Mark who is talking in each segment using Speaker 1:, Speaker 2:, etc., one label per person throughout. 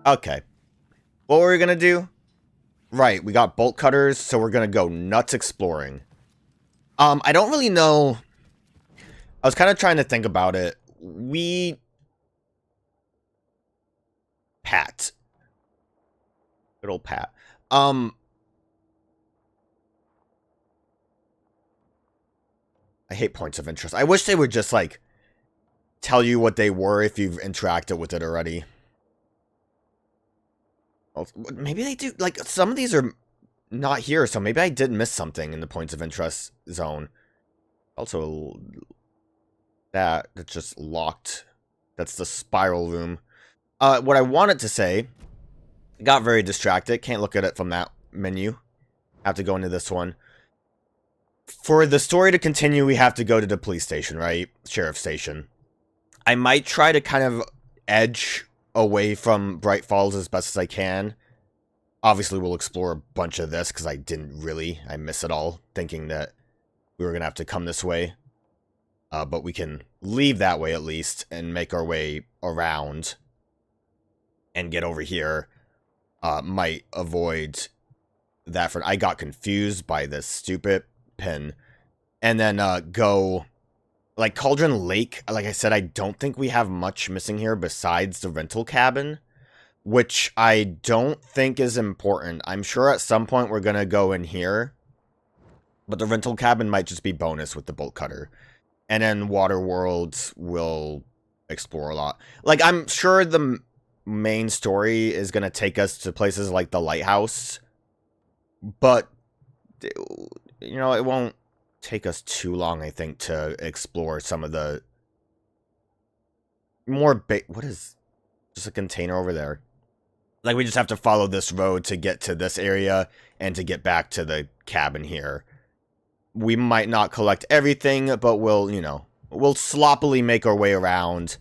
Speaker 1: Okay. What were we gonna do? Right, we got bolt cutters, so we're gonna go nuts exploring. I don't really know. I was kind of trying to think about it. Pat. Good old Pat. I hate points of interest. I wish they would just, like, tell you what they were if you've interacted with it already. Well, maybe they do. Like, some of these are not here, so maybe I did miss something in the points of interest zone. Also, that's just locked. That's the spiral room. What I wanted to say, got very distracted. Can't look at it from that menu. Have to go into this one. For the story to continue, we have to go to the police station, right? Sheriff's station. I might try to kind of edge away from Bright Falls as best as I can. Obviously, we'll explore a bunch of this, because I didn't really. I miss it all, thinking that we were going to have to come this way. But we can leave that way, at least, and make our way around. And get over here. Might avoid that. I got confused by this stupid pin. And then go... Like, Cauldron Lake, like I said, I don't think we have much missing here besides the rental cabin, which I don't think is important. I'm sure at some point we're going to go in here, but the rental cabin might just be bonus with the bolt cutter. And then Water Worlds will explore a lot. Like, I'm sure the main story is going to take us to places like the lighthouse, but, you know, it won't take us too long, I think, to explore some of the more what is just a container over there? Like, we just have to follow this road to get to this area and to get back to the cabin here. We might not collect everything, but we'll, you know, we'll sloppily make our way around.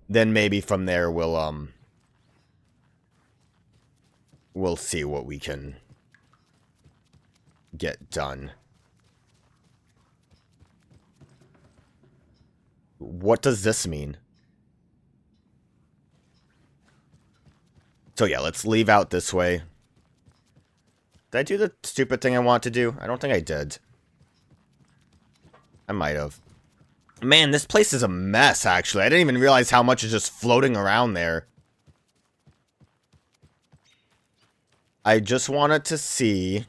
Speaker 1: Then maybe from there we'll see what we can get done. What does this mean? So yeah, let's leave out this way. Did I do the stupid thing I want to do? I don't think I did. I might have. Man, this place is a mess, actually. I didn't even realize how much is just floating around there. I just wanted to see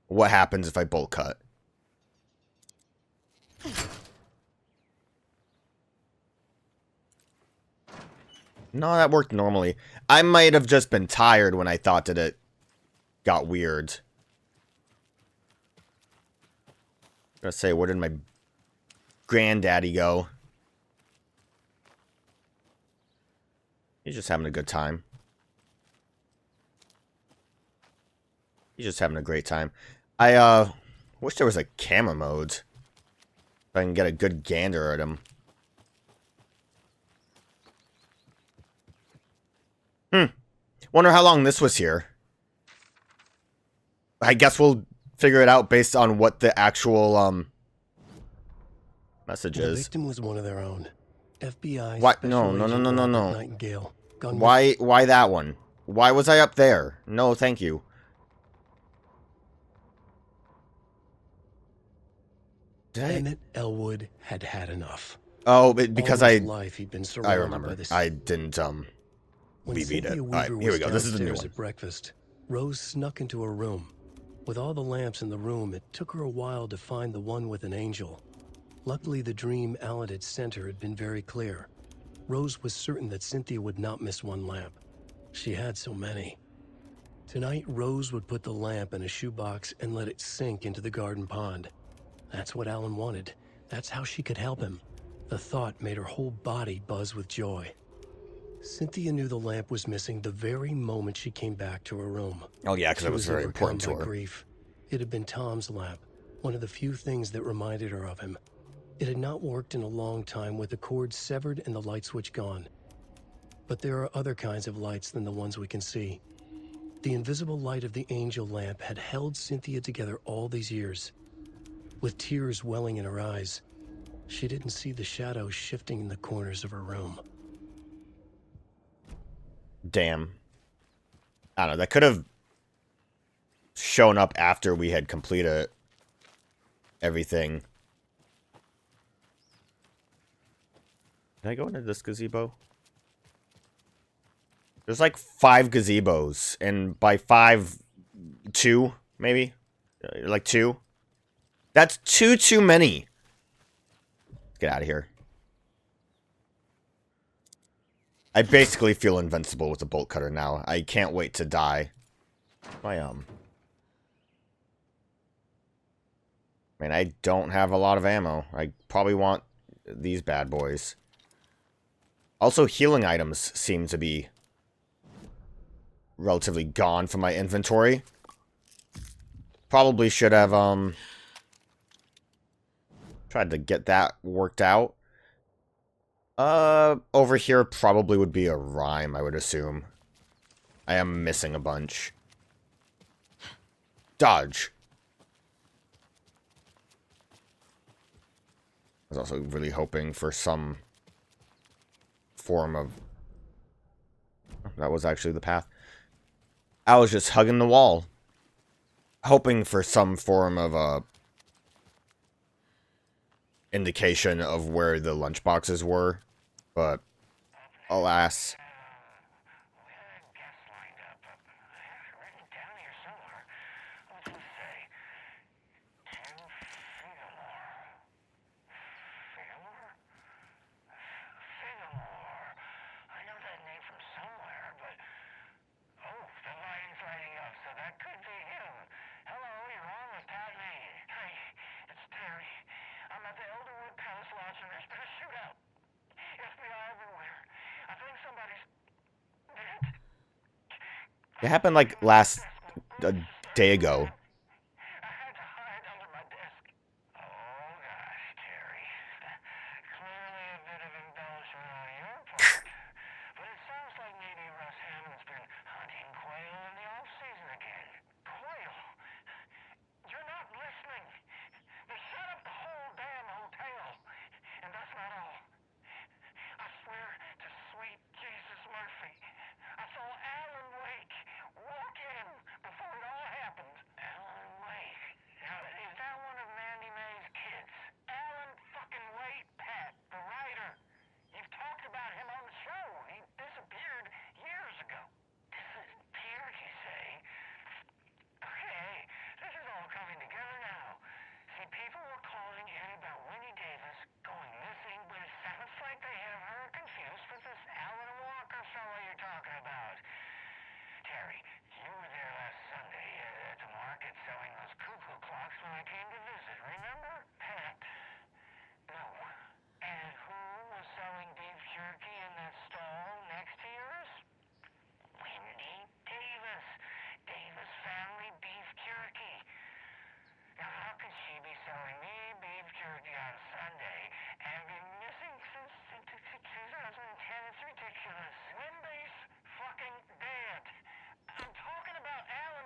Speaker 1: what happens if I bolt cut. No, that worked normally. I might have just been tired when I thought that it got weird. I'm gonna say, where did my granddaddy go? He's just having a good time. He's just having a great time. I wish there was a camera mode. So I can get a good gander at him. Wonder how long this was here. I guess we'll figure it out based on what the actual message is.
Speaker 2: The victim was one of their own. FBI.
Speaker 1: What? No.
Speaker 2: Nightingale.
Speaker 1: Why that one? Why was I up there? No, thank you.
Speaker 2: Emmett Elwood had had enough.
Speaker 1: Oh, because I
Speaker 2: remember.
Speaker 1: By this. I didn't beat it. Alright, here we go. This is the new one.
Speaker 2: At breakfast, Rose snuck into her room. With all the lamps in the room, it took her a while to find the one with an angel. Luckily, the dream Alan had sent her had been very clear. Rose was certain that Cynthia would not miss one lamp. She had so many. Tonight, Rose would put the lamp in a shoebox and let it sink into the garden pond. That's what Alan wanted. That's how she could help him. The thought made her whole body buzz with joy. Cynthia knew the lamp was missing the very moment she came back to her room.
Speaker 1: Oh yeah, because it was very important to her.
Speaker 2: Grief. It had been Tom's lamp, one of the few things that reminded her of him. It had not worked in a long time with the cord severed and the light switch gone. But there are other kinds of lights than the ones we can see. The invisible light of the angel lamp had held Cynthia together all these years. With tears welling in her eyes, she didn't see the shadows shifting in the corners of her room.
Speaker 1: Damn. I don't know. That could have shown up after we had completed everything. Can I go into this gazebo? There's like 5 gazebos, and by 5, 2, maybe? Like 2? That's too many. Let's get out of here. I basically feel invincible with the bolt cutter now. I can't wait to die. Man, I don't have a lot of ammo. I probably want these bad boys. Also, healing items seem to be relatively gone from my inventory. Probably should have, tried to get that worked out. Over here probably would be a rhyme, I would assume. I am missing a bunch. Dodge. I was also really hoping for some form of... That was actually the path. I was just hugging the wall. Hoping for some form of a indication of where the lunchboxes were. But, alas... It happened like a day ago.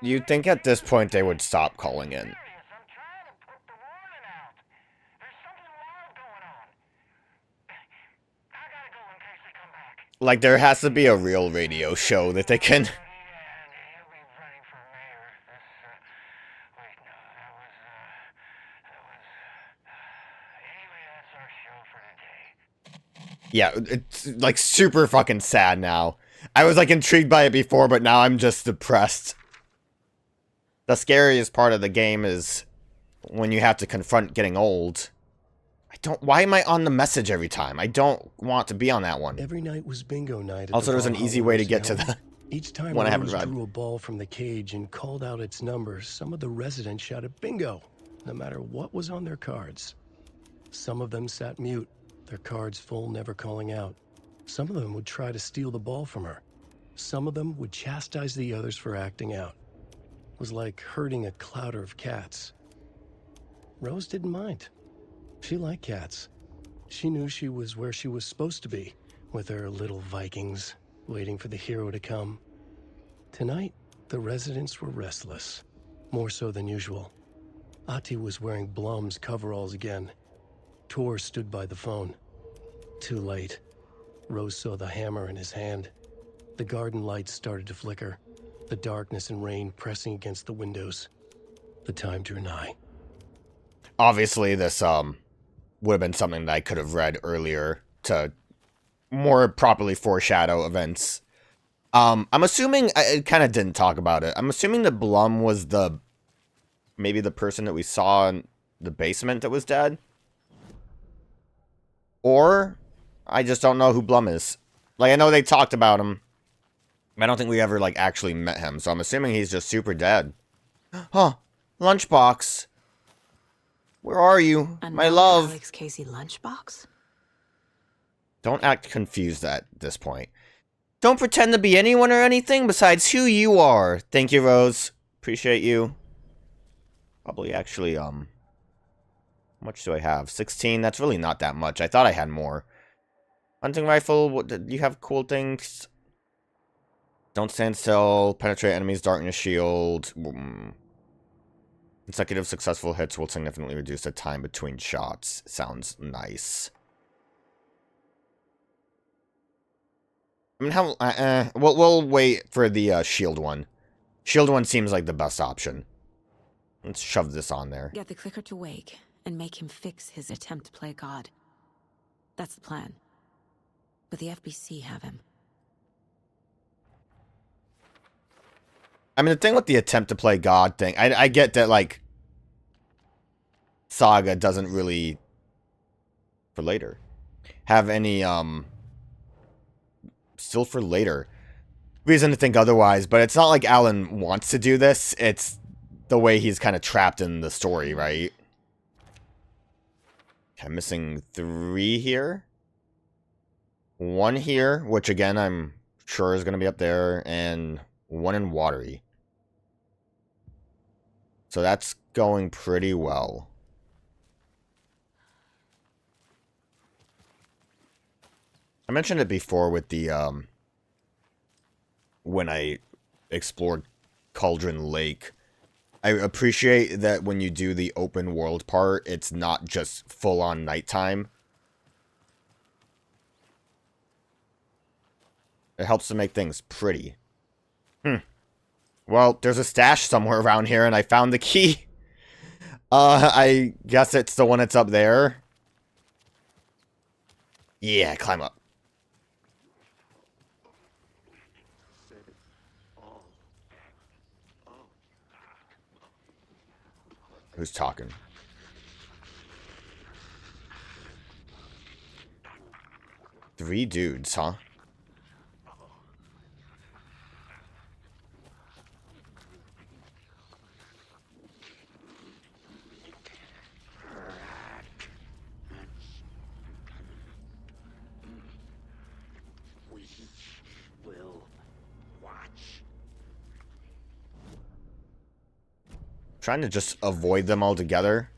Speaker 1: You'd think at this point they would stop calling in. Like, there has to be a real radio show that they can... Yeah, it's like super fucking sad now. I was like intrigued by it before, but now I'm just depressed. The scariest part of the game is when you have to confront getting old. Why am I on the message every time? I don't want to be on that one.
Speaker 2: Every night was bingo night.
Speaker 1: Also, there's an easy way to get to the
Speaker 2: Each time
Speaker 1: one I haven't
Speaker 2: Rose
Speaker 1: read.
Speaker 2: drew a ball from the cage and called out its number, some of the residents shouted bingo, no matter what was on their cards. Some of them sat mute, their cards full, never calling out. Some of them would try to steal the ball from her. Some of them would chastise the others for acting out. It was like herding a clouder of cats. Rose didn't mind. She liked cats. She knew she was where she was supposed to be, with her little Vikings, waiting for the hero to come. Tonight, the residents were restless, more so than usual. Ati was wearing Blum's coveralls again. Tor stood by the phone. Too late. Rose saw the hammer in his hand. The garden lights started to flicker, the darkness and rain pressing against the windows. The time drew nigh.
Speaker 1: Obviously, this would have been something that I could have read earlier to more properly foreshadow events. I'm assuming, I kind of didn't talk about it. I'm assuming that Blum was maybe the person that we saw in the basement that was dead. Or, I just don't know who Blum is. Like, I know they talked about him. I don't think we ever, like, actually met him. So I'm assuming he's just super dead. Huh. Lunchbox. Where are you? My love.
Speaker 3: Alex Casey lunchbox?
Speaker 1: Don't act confused at this point. Don't pretend to be anyone or anything besides who you are. Thank you, Rose. Appreciate you. Probably actually, how much do I have? 16? That's really not that much. I thought I had more. Hunting rifle, what, do you have cool things? Don't stand still. Penetrate enemies, darkness shield. Consecutive successful hits will significantly reduce the time between shots. Sounds nice. I mean, how... we'll wait for the shield one. Shield one seems like the best option. Let's shove this on there.
Speaker 3: Get the clicker to wake and make him fix his attempt to play God. That's the plan. But the FBC have him.
Speaker 1: I mean, the thing with the attempt to play God thing, I get that, like, Saga doesn't really, for later, have any, still for later, reason to think otherwise, but it's not like Alan wants to do this, it's the way he's kind of trapped in the story, right? Okay, I'm missing 3 here. 1 here, which again, I'm sure is going to be up there, and 1 in Watery. So that's going pretty well. I mentioned it before with the, when I explored Cauldron Lake. I appreciate that when you do the open world part, it's not just full-on nighttime. It helps to make things pretty. Well, there's a stash somewhere around here, and I found the key. I guess it's the one that's up there. Yeah, climb up. Who's talking? Three dudes, huh? Trying to just avoid them altogether.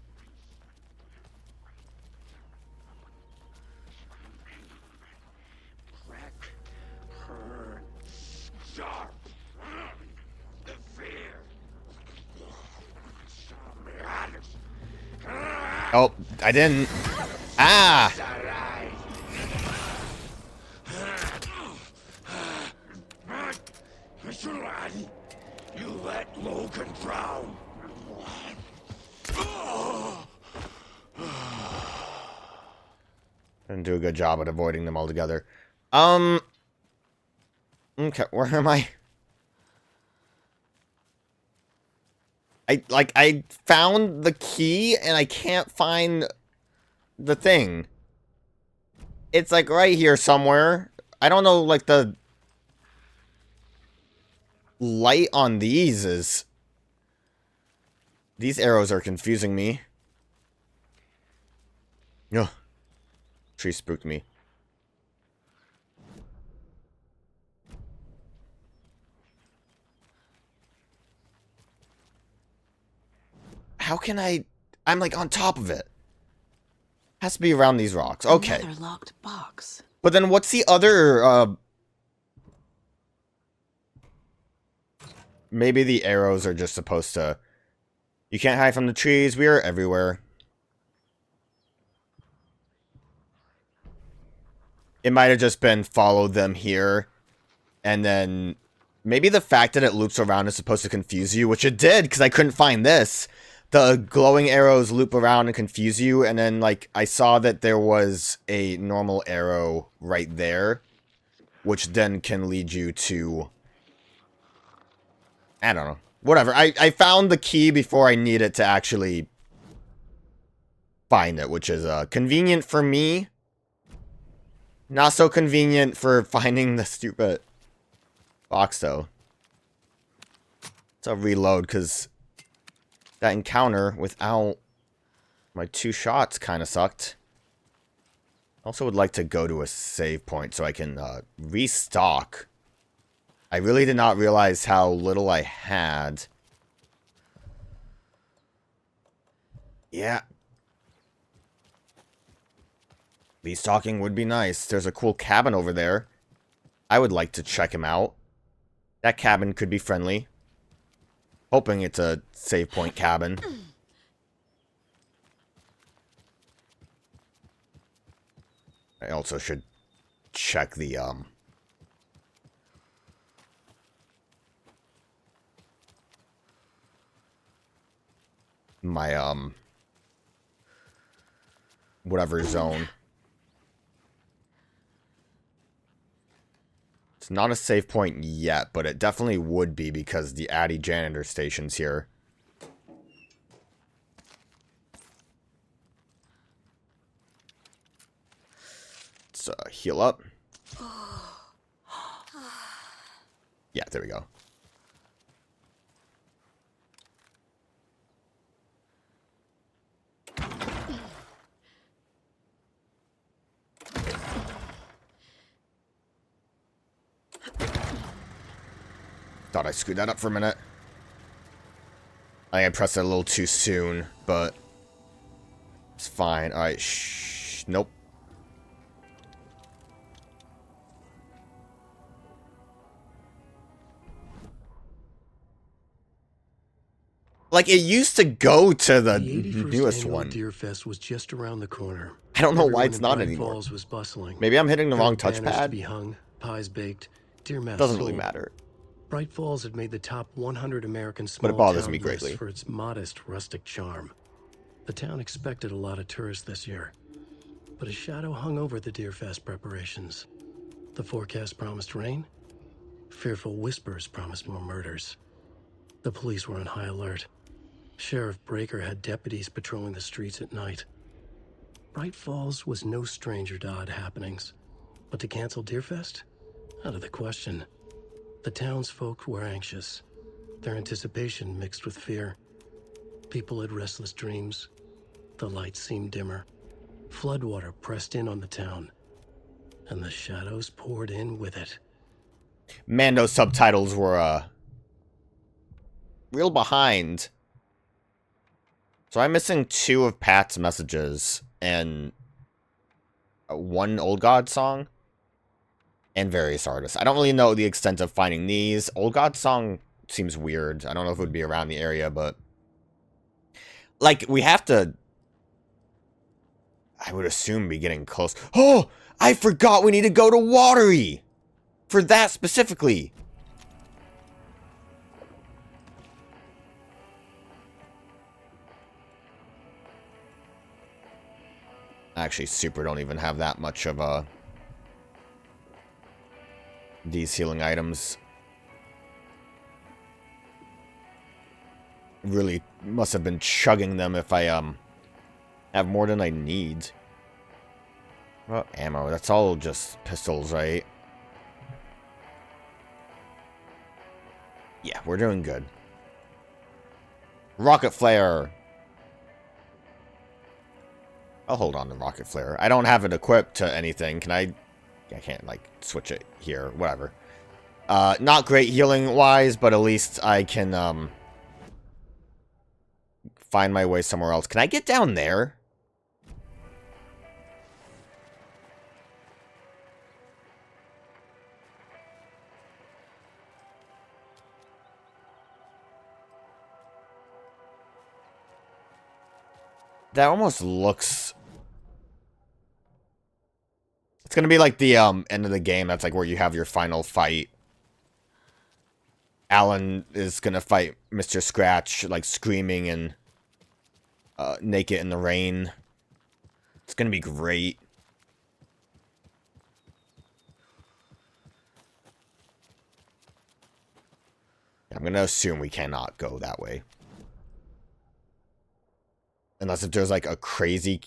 Speaker 1: Oh, I didn't. Ah!
Speaker 4: You let Logan drown.
Speaker 1: Didn't do a good job at avoiding them altogether. Okay, where am I? I found the key and I can't find the thing. It's like right here somewhere. I don't know, like the light on these is... These arrows are confusing me. Ugh. Tree spooked me. How can I'm like on top of it. Has to be around these rocks. Okay.
Speaker 3: Another locked box.
Speaker 1: But then what's the other, maybe the arrows are just supposed to You can't hide from the trees. We are everywhere. It might have just been follow them here. And then maybe the fact that it loops around is supposed to confuse you, which it did because I couldn't find this. The glowing arrows loop around and confuse you. And then, like, I saw that there was a normal arrow right there, which then can lead you to... I don't know. Whatever. I found the key before I need it to actually find it, which is convenient for me. Not so convenient for finding the stupid box, though. So reload, because that encounter without my 2 shots kind of sucked. Also would like to go to a save point so I can restock. I really did not realize how little I had. Yeah. Restocking would be nice. There's a cool cabin over there. I would like to check him out. That cabin could be friendly. Hoping it's a save point cabin. I also should check the, my, whatever zone. It's not a save point yet, but it definitely would be because the Addy janitor station's here. Let's heal up. Yeah, there we go. Thought I screwed that up for a minute. I think I pressed it a little too soon, but it's fine. Alright, shh. Nope. Like, it used to go to the
Speaker 2: 81st
Speaker 1: newest
Speaker 2: annual
Speaker 1: one.
Speaker 2: Deer Fest was just around the corner.
Speaker 1: I don't know why
Speaker 2: Everyone
Speaker 1: it's
Speaker 2: in
Speaker 1: not
Speaker 2: Bright
Speaker 1: anymore.
Speaker 2: Falls was bustling.
Speaker 1: Maybe I'm hitting the
Speaker 2: There
Speaker 1: wrong
Speaker 2: were banners to
Speaker 1: touchpad.
Speaker 2: be hung, pies baked, deer masks
Speaker 1: Doesn't really
Speaker 2: sold.
Speaker 1: matter.
Speaker 2: Bright Falls had made the top 100 American
Speaker 1: But
Speaker 2: small
Speaker 1: it bothers
Speaker 2: town
Speaker 1: me
Speaker 2: list
Speaker 1: greatly.
Speaker 2: for its modest rustic charm. The town expected a lot of tourists this year, but a shadow hung over the Deer Fest preparations. The forecast promised rain. Fearful whispers promised more murders. The police were on high alert. Sheriff Breaker had deputies patrolling the streets at night. Bright Falls was no stranger to odd happenings, but to cancel Deerfest? Out of the question. The townsfolk were anxious, their anticipation mixed with fear. People had restless dreams. The lights seemed dimmer. Floodwater pressed in on the town, and the shadows poured in with it.
Speaker 1: Man, those subtitles were, real behind. So I'm missing 2 of Pat's messages and 1 Old God song and various artists. I don't really know the extent of finding these. Old God song seems weird. I don't know if it would be around the area, but like we have to, I would assume, be getting close. Oh, I forgot we need to go to Watery for that specifically. Actually, super don't even have that much of these healing items. Really must have been chugging them if I have more than I need. Well, ammo, that's all just pistols, right? Yeah, we're doing good. Rocket flare. I'll hold on to rocket flare. I don't have it equipped to anything. Can I can't, like, switch it here. Whatever. Not great healing-wise, but at least I can, find my way somewhere else. Can I get down there? That almost looks... It's gonna be like the end of the game. That's like where you have your final fight. Alan is gonna fight Mr. Scratch, like screaming and naked in the rain. It's gonna be great. I'm gonna assume we cannot go that way. Unless if there's like a crazy...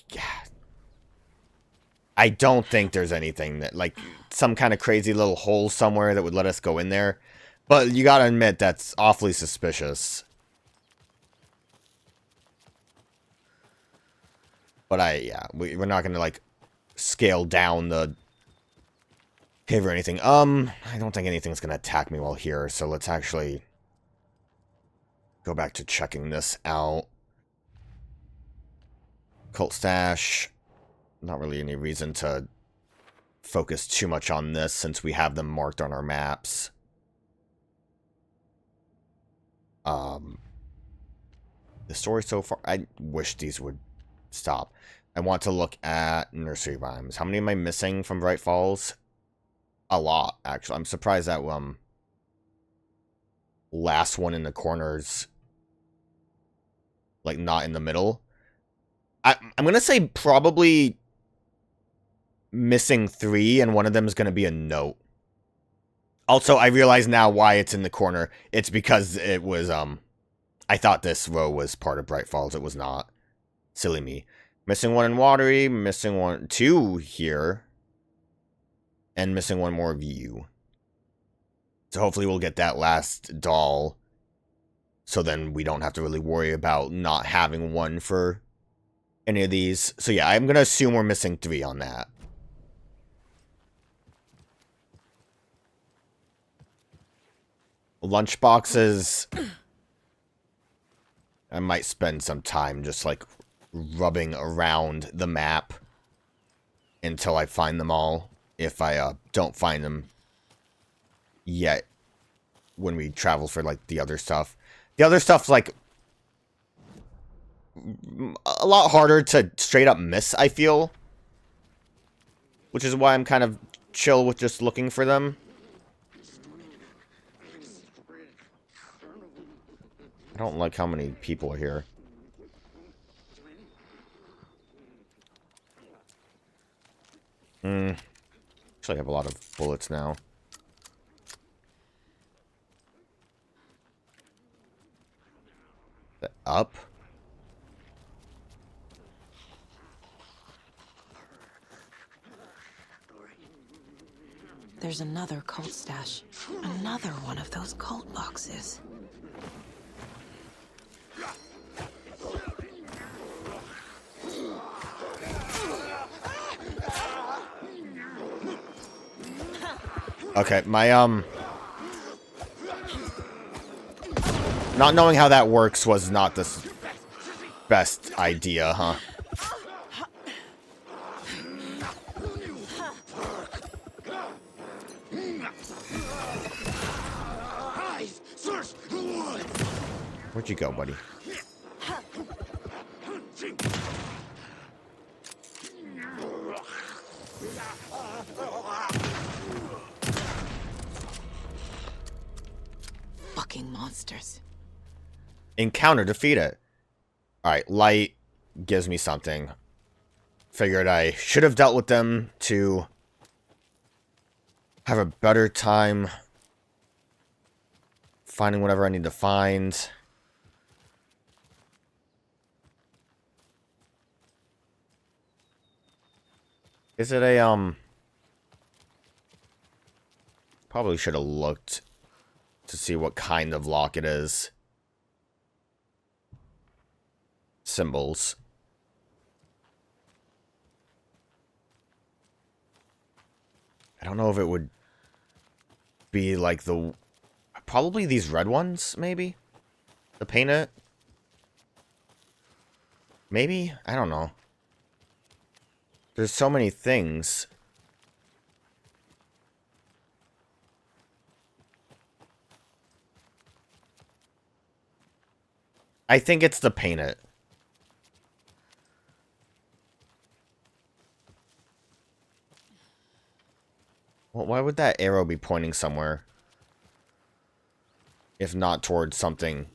Speaker 1: I don't think there's anything that, like, some kind of crazy little hole somewhere that would let us go in there. But you gotta admit, that's awfully suspicious. But we're not gonna, like, scale down the cave or anything. I don't think anything's gonna attack me while here, so let's actually go back to checking this out. Cult stash. Not really any reason to focus too much on this since we have them marked on our maps. The story so far, I wish these would stop. I want to look at nursery rhymes. How many am I missing from Bright Falls? A lot, actually. I'm surprised that last one in the corners, like, not in the middle. I'm gonna say probably missing 3, and one of them is going to be a note. Also, I realize now why it's in the corner. It's because it was, I thought this row was part of Bright Falls. It was not. Silly me. Missing 1 in Watery, missing 2 here, and missing 1 more of you. So hopefully we'll get that last doll, so then we don't have to really worry about not having 1 for any of these. So yeah, I'm going to assume we're missing 3 on that. Lunchboxes. I might spend some time just like rubbing around the map until I find them all. If I don't find them yet when we travel for like the other stuff. The other stuff's like a lot harder to straight up miss, I feel. Which is why I'm kind of chill with just looking for them. I don't like how many people are here. Actually, I have a lot of bullets now. Up?
Speaker 3: There's another cult stash. Another one of those cult boxes.
Speaker 1: Okay, my, not knowing how that works was not the best idea, huh? Where'd you go, buddy?
Speaker 3: Fucking monsters.
Speaker 1: Encounter defeated. Alright, light gives me something. Figured I should have dealt with them to have a better time finding whatever I need to find. Is it a, probably should have looked to see what kind of lock it is. Symbols. I don't know if it would be like the... Probably these red ones, maybe? The painted? Maybe? I don't know. There's so many things. I think it's the painted. Well, why would that arrow be pointing somewhere? If not towards something.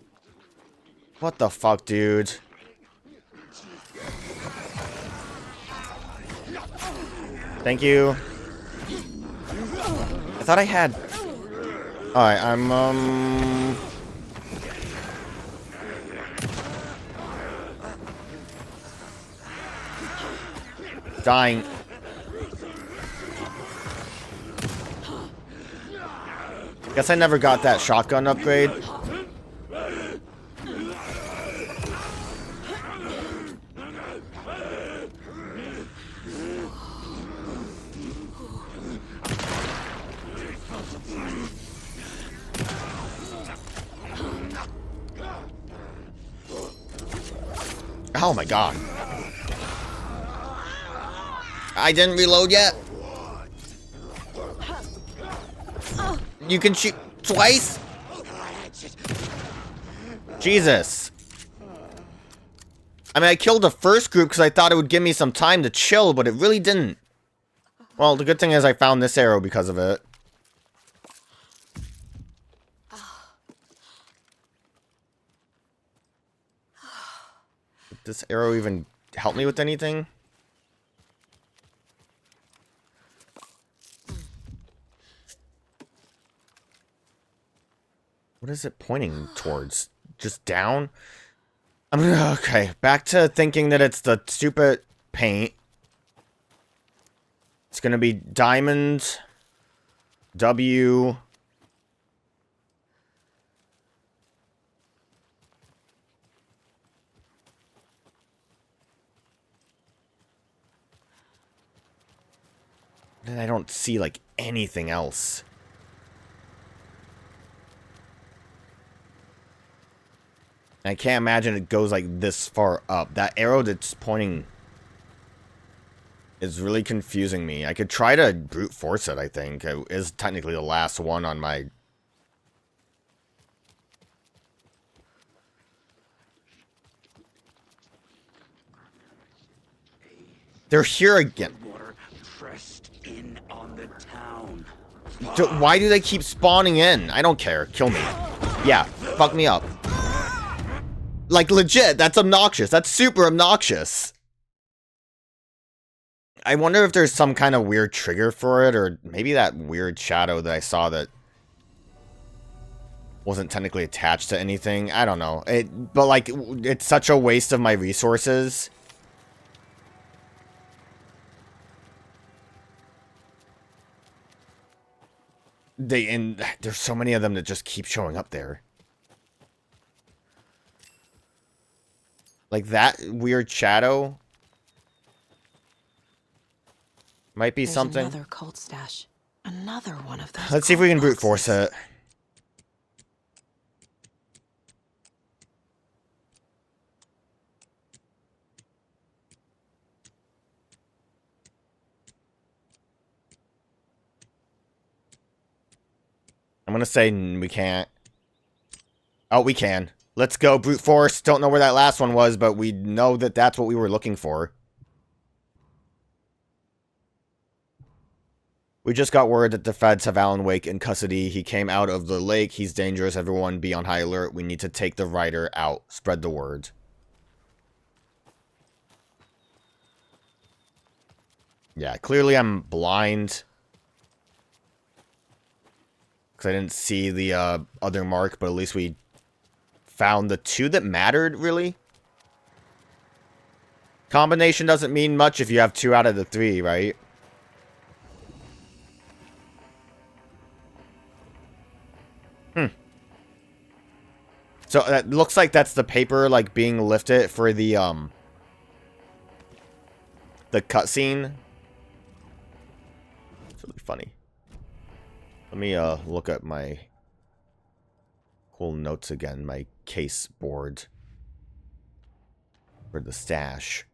Speaker 1: What the fuck, dude? Thank you. I thought I had... Alright, I'm, dying. Guess I never got that shotgun upgrade. Oh my god. I didn't reload yet. You can shoot twice? Jesus. I mean, I killed the first group because I thought it would give me some time to chill, but it really didn't. Well, the good thing is I found this arrow because of it. Did this arrow even help me with anything? What is it pointing towards? Just down? Okay, back to thinking that it's the stupid paint. It's gonna be diamond, W. Then I don't see, like, anything else. I can't imagine it goes, like, this far up. That arrow that's pointing is really confusing me. I could try to brute force it, I think. It is technically the last one on my... They're here again.
Speaker 4: In on the town.
Speaker 1: Why do they keep spawning in? I don't care. Kill me. Yeah, fuck me up. Like, legit, that's obnoxious. That's super obnoxious. I wonder if there's some kind of weird trigger for it, or maybe that weird shadow that I saw that wasn't technically attached to anything. I don't know. But, like, it's such a waste of my resources. And there's so many of them that just keep showing up there. Like, that weird shadow might be something.
Speaker 3: Another cult stash. Another one of those.
Speaker 1: Let's see if we can brute force it. I'm gonna say we can't. Oh, we can. Let's go, brute force. Don't know where that last one was, but we know that that's what we were looking for. We just got word that the feds have Alan Wake in custody. He came out of the lake. He's dangerous. Everyone be on high alert. We need to take the writer out. Spread the word. Yeah, clearly I'm blind. Because I didn't see the other mark, but at least we found the two that mattered, really. Combination doesn't mean much if you have 2 out of the 3, right? So that looks like that's the paper, like, being lifted for the cutscene. It's really funny. Let me look at my cool notes again, my case board for the stash.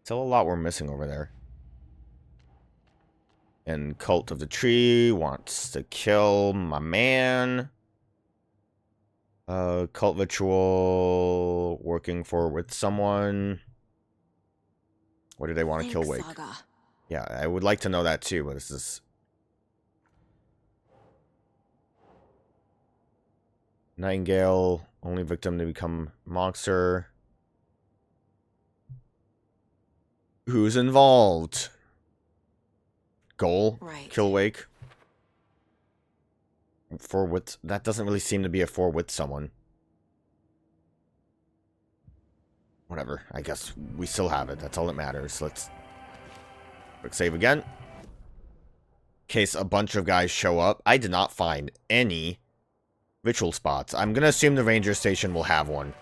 Speaker 1: Still a lot we're missing over there. And Cult of the Tree wants to kill my man. Cult ritual working for with someone. What do they want to kill Wake?
Speaker 3: Saga.
Speaker 1: Yeah, I would like to know that too, but this is... Nightingale, only victim to become monster. Who's involved? Goal?
Speaker 3: Right.
Speaker 1: Kill Wake? For with... That doesn't really seem to be a for with someone. Whatever. I guess we still have it. That's all that matters. Let's... Quick save again. In case a bunch of guys show up. I did not find any ritual spots. I'm gonna assume the ranger station will have one.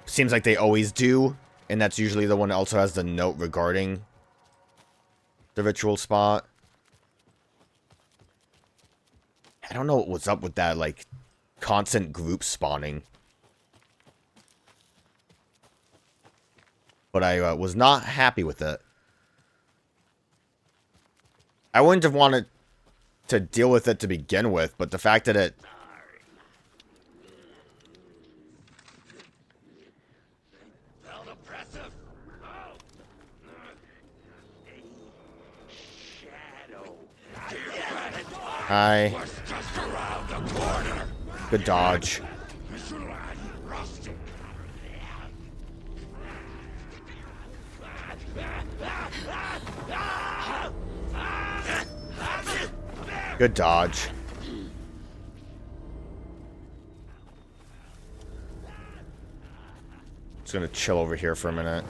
Speaker 1: Seems like they always do. And that's usually the one that also has the note regarding the ritual spot. I don't know what's up with that, like, constant group spawning. But I was not happy with it. I wouldn't have wanted to deal with it to begin with, but the fact that it...
Speaker 4: Felt oppressive. Oh. Shadow.
Speaker 1: Hi.
Speaker 4: Was just around the corner.
Speaker 1: Good dodge.
Speaker 4: Rustic.
Speaker 1: Good dodge. Just gonna chill over here for a minute.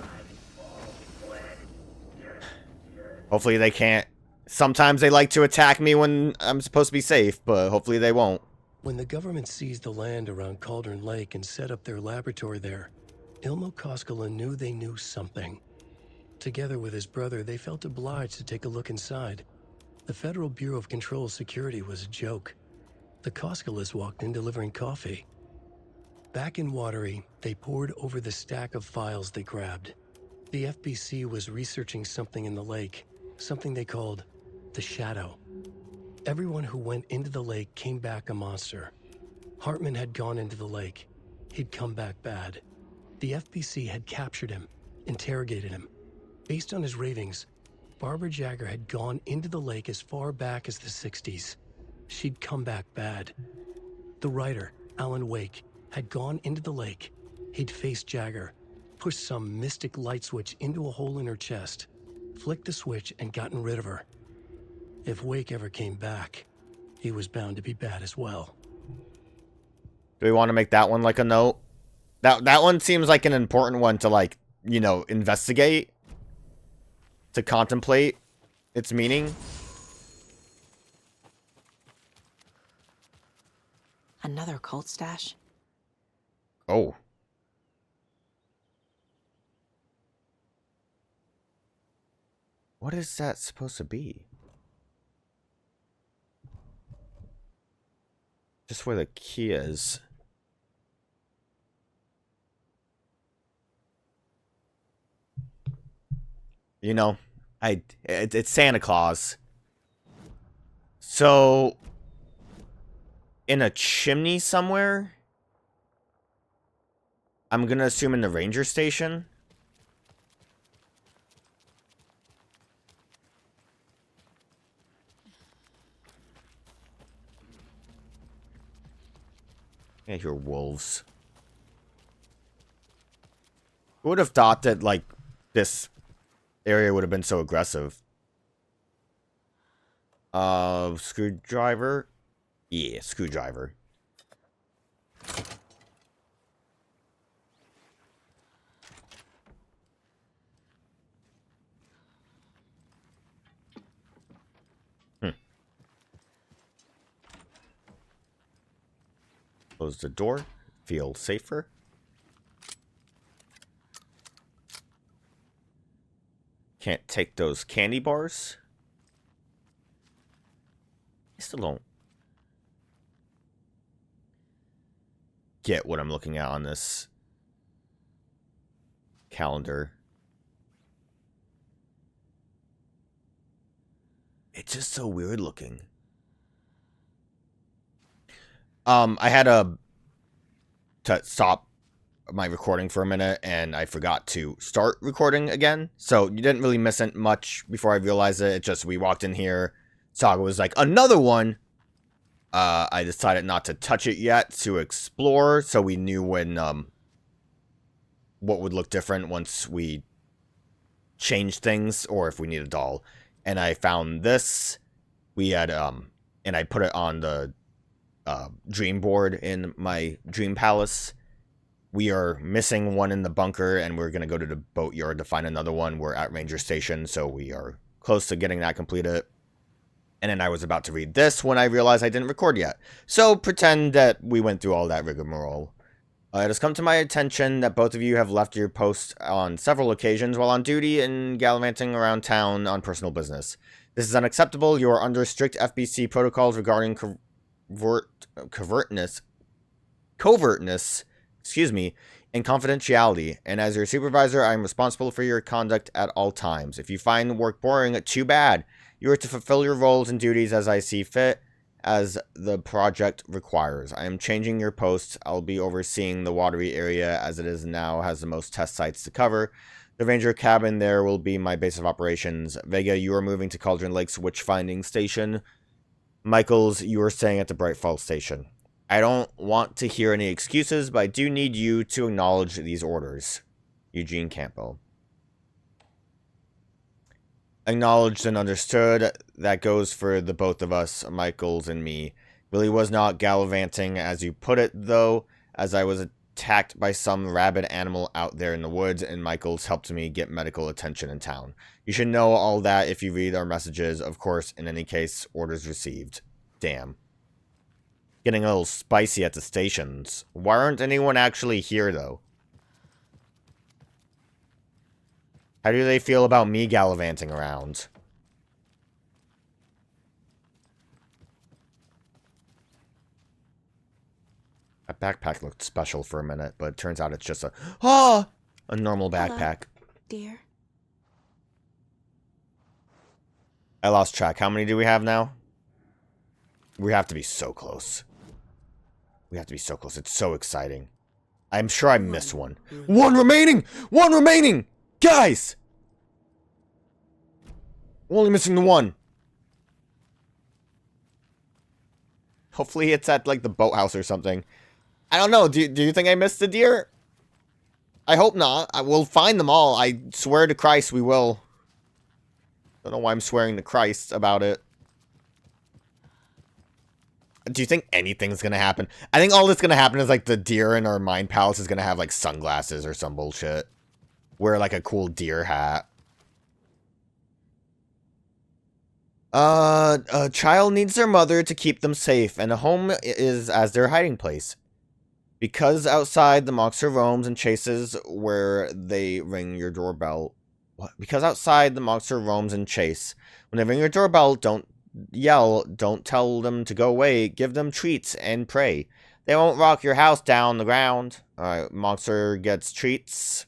Speaker 1: Hopefully they can't... Sometimes they like to attack me when I'm supposed to be safe, but hopefully they won't.
Speaker 2: When the government seized the land around Cauldron Lake and set up their laboratory there, Ilmo Koskela knew they knew something. Together with his brother, they felt obliged to take a look inside. The Federal Bureau of Control Security was a joke. The Koskelas walked in delivering coffee. Back in Watery, they pored over the stack of files they grabbed. The FBC was researching something in the lake, something they called the Shadow. Everyone who went into the lake came back a monster. Hartman had gone into the lake. He'd come back bad. The FBC had captured him, interrogated him. Based on his ravings, Barbara Jagger had gone into the lake as far back as the 60s. She'd come back bad. The writer, Alan Wake, had gone into the lake. He'd faced Jagger, pushed some mystic light switch into a hole in her chest, flicked the switch and gotten rid of her. If Wake ever came back, he was bound to be bad as well.
Speaker 1: Do we want to make that one like a note? That one seems like an important one to, like, you know, investigate. To contemplate its meaning.
Speaker 3: Another cult stash?
Speaker 1: Oh. What is that supposed to be? Just where the key is. You know, it's Santa Claus. So, in a chimney somewhere? I'm gonna assume in the ranger station? I hear wolves. Who would have thought that, like, this area would have been so aggressive? Screwdriver? Yeah, screwdriver. Close the door. Feel safer. Can't take those candy bars. I still don't get what I'm looking at on this calendar. It's just so weird looking. I had to stop my recording for a minute, and I forgot to start recording again. So you didn't really miss it much before I realized it. It just, we walked in here, Saga was like, another one. I decided not to touch it yet to explore, so we knew when, what would look different once we changed things, or if we need a doll. And I found this. We had, and I put it on the, dream board in my dream palace. We are missing one in the bunker, and we're going to go to the boatyard to find another one. We're at Ranger Station, so we are close to getting that completed. And then I was about to read this when I realized I didn't record yet. So pretend that we went through all that rigmarole. It has come to my attention that both of you have left your post on several occasions while on duty and gallivanting around town on personal business. This is unacceptable. You are under strict FBC protocols regarding covertness, and confidentiality, and as your supervisor, I am responsible for your conduct at all times. If you find work boring, too bad. You are to fulfill your roles and duties as I see fit, as the project requires. I am changing your post. I'll be overseeing the watery area, as it is now has the most test sites to cover. The ranger cabin there will be my base of operations. Vega, you are moving to Cauldron Lake's witch-finding station. Michaels, you are staying at the Bright Falls station. I don't want to hear any excuses, but I do need you to acknowledge these orders. Eugene Campbell. Acknowledged and understood. That goes for the both of us, Michaels and me. Really was not gallivanting, as you put it, though, as I was attacked by some rabid animal out there in the woods, and Michaels helped me get medical attention in town. You should know all that if you read our messages. Of course, in any case, orders received. Damn. Getting a little spicy at the stations. Why aren't anyone actually here, though? How do they feel about me gallivanting around? That backpack looked special for a minute, but it turns out it's just a normal backpack.
Speaker 3: Hello, dear.
Speaker 1: I lost track. How many do we have now? We have to be so close. We have to be so close. It's so exciting. I'm sure I missed one. One remaining! One remaining! Guys! We're only missing the one. Hopefully it's at, like, the boathouse or something. I don't know. Do you think I missed the deer? I hope not. I will find them all. I swear to Christ we will. Don't know why I'm swearing to Christ about it. Do you think anything's gonna happen? I think all that's gonna happen is, like, the deer in our mind palace is gonna have, like, sunglasses or some bullshit. Wear, like, a cool deer hat. A child needs their mother to keep them safe, and a home is as their hiding place. Because outside the monster roams and chases where they ring your doorbell. What? Because outside the monster roams and chase. When they ring your doorbell, don't yell, don't tell them to go away, give them treats and pray. They won't rock your house down the ground. Alright, monster gets treats.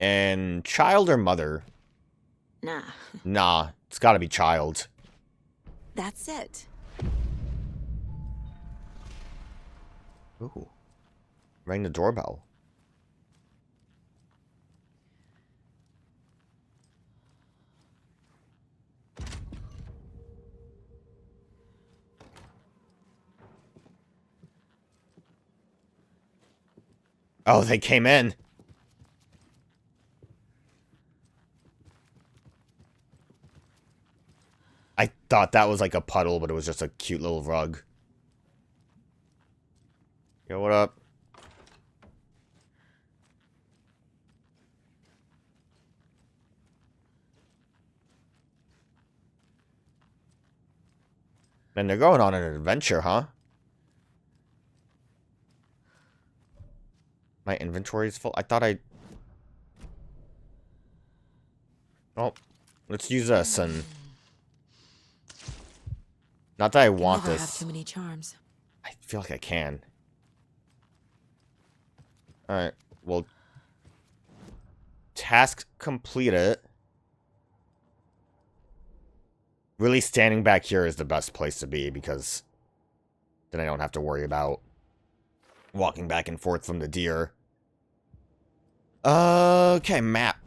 Speaker 1: And child or mother?
Speaker 3: Nah,
Speaker 1: Nah, it's gotta be child.
Speaker 3: that's it.
Speaker 1: Ooh. Rang the doorbell. Oh, they came in. I thought that was like a puddle, but it was just a cute little rug. Yo, what up? Man, they're going on an adventure, huh? My inventory's full. I thought I... Oh, let's use this and... Not that I want
Speaker 3: Never
Speaker 1: this.
Speaker 3: have too many charms.
Speaker 1: I feel like I can. Alright, well... Task completed. Really standing back here is the best place to be, because then I don't have to worry about walking back and forth from the deer. Okay, map.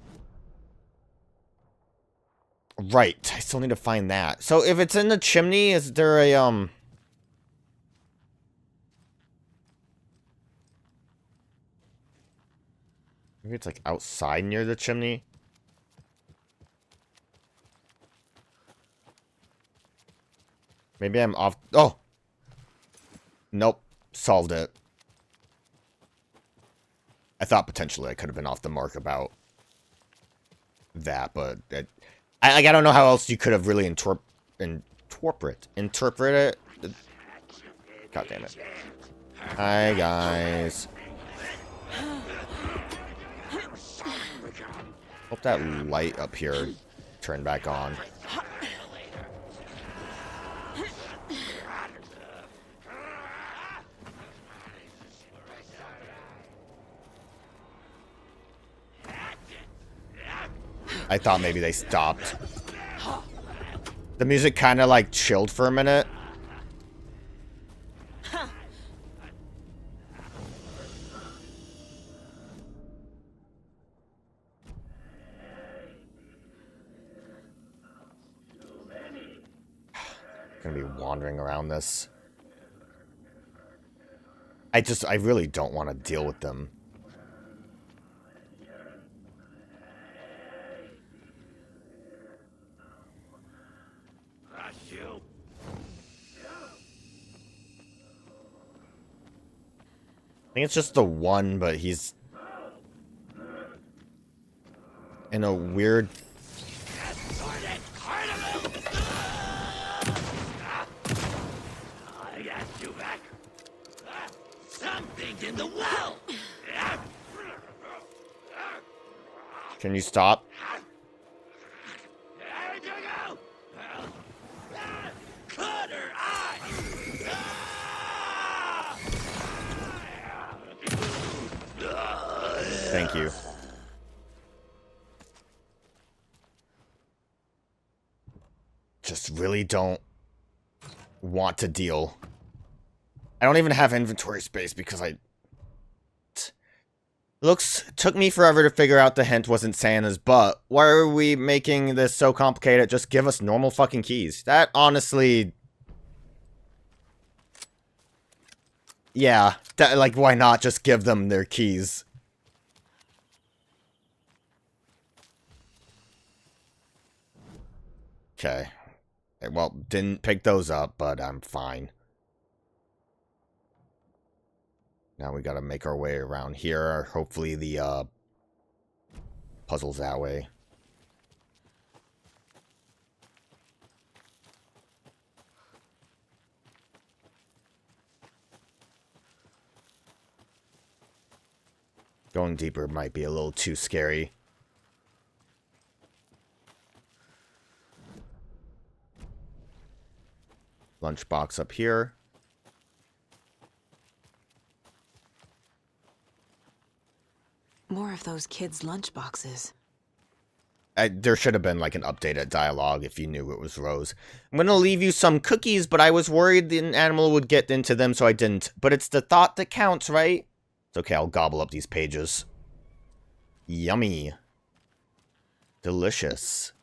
Speaker 1: Right, I still need to find that. So if it's in the chimney, is there a, maybe it's like outside near the chimney? Maybe I'm off. Oh! Nope. Solved it. I thought potentially I could have been off the mark about that, but I don't know how else you could have really interpreted it. God damn it. Hi, guys. Hope that light up here turned back on. I thought maybe they stopped. The music kind of like chilled for a minute. Gonna be wandering around this. I really don't want to deal with them. I think it's just the one, but he's in a weird...
Speaker 4: I got you back. Something's in the well.
Speaker 1: Can you stop?
Speaker 4: There you go. Cut her eye.
Speaker 1: Thank you. Just really don't want to deal. I don't even have inventory space because took me forever to figure out the hint wasn't Santa's butt. Why are we making this so complicated? Just give us normal fucking keys. That honestly... Yeah, like, why not just give them their keys? Okay. Well, didn't pick those up, but I'm fine. Now we gotta make our way around here. Hopefully the, puzzle's that way. Going deeper might be a little too scary. Lunchbox up here.
Speaker 3: More of those kids' lunchboxes.
Speaker 1: There should have been like an updated dialogue if you knew it was Rose. I'm gonna leave you some cookies, but I was worried the animal would get into them, so I didn't. But it's the thought that counts, right? It's okay, I'll gobble up these pages. Yummy. Delicious.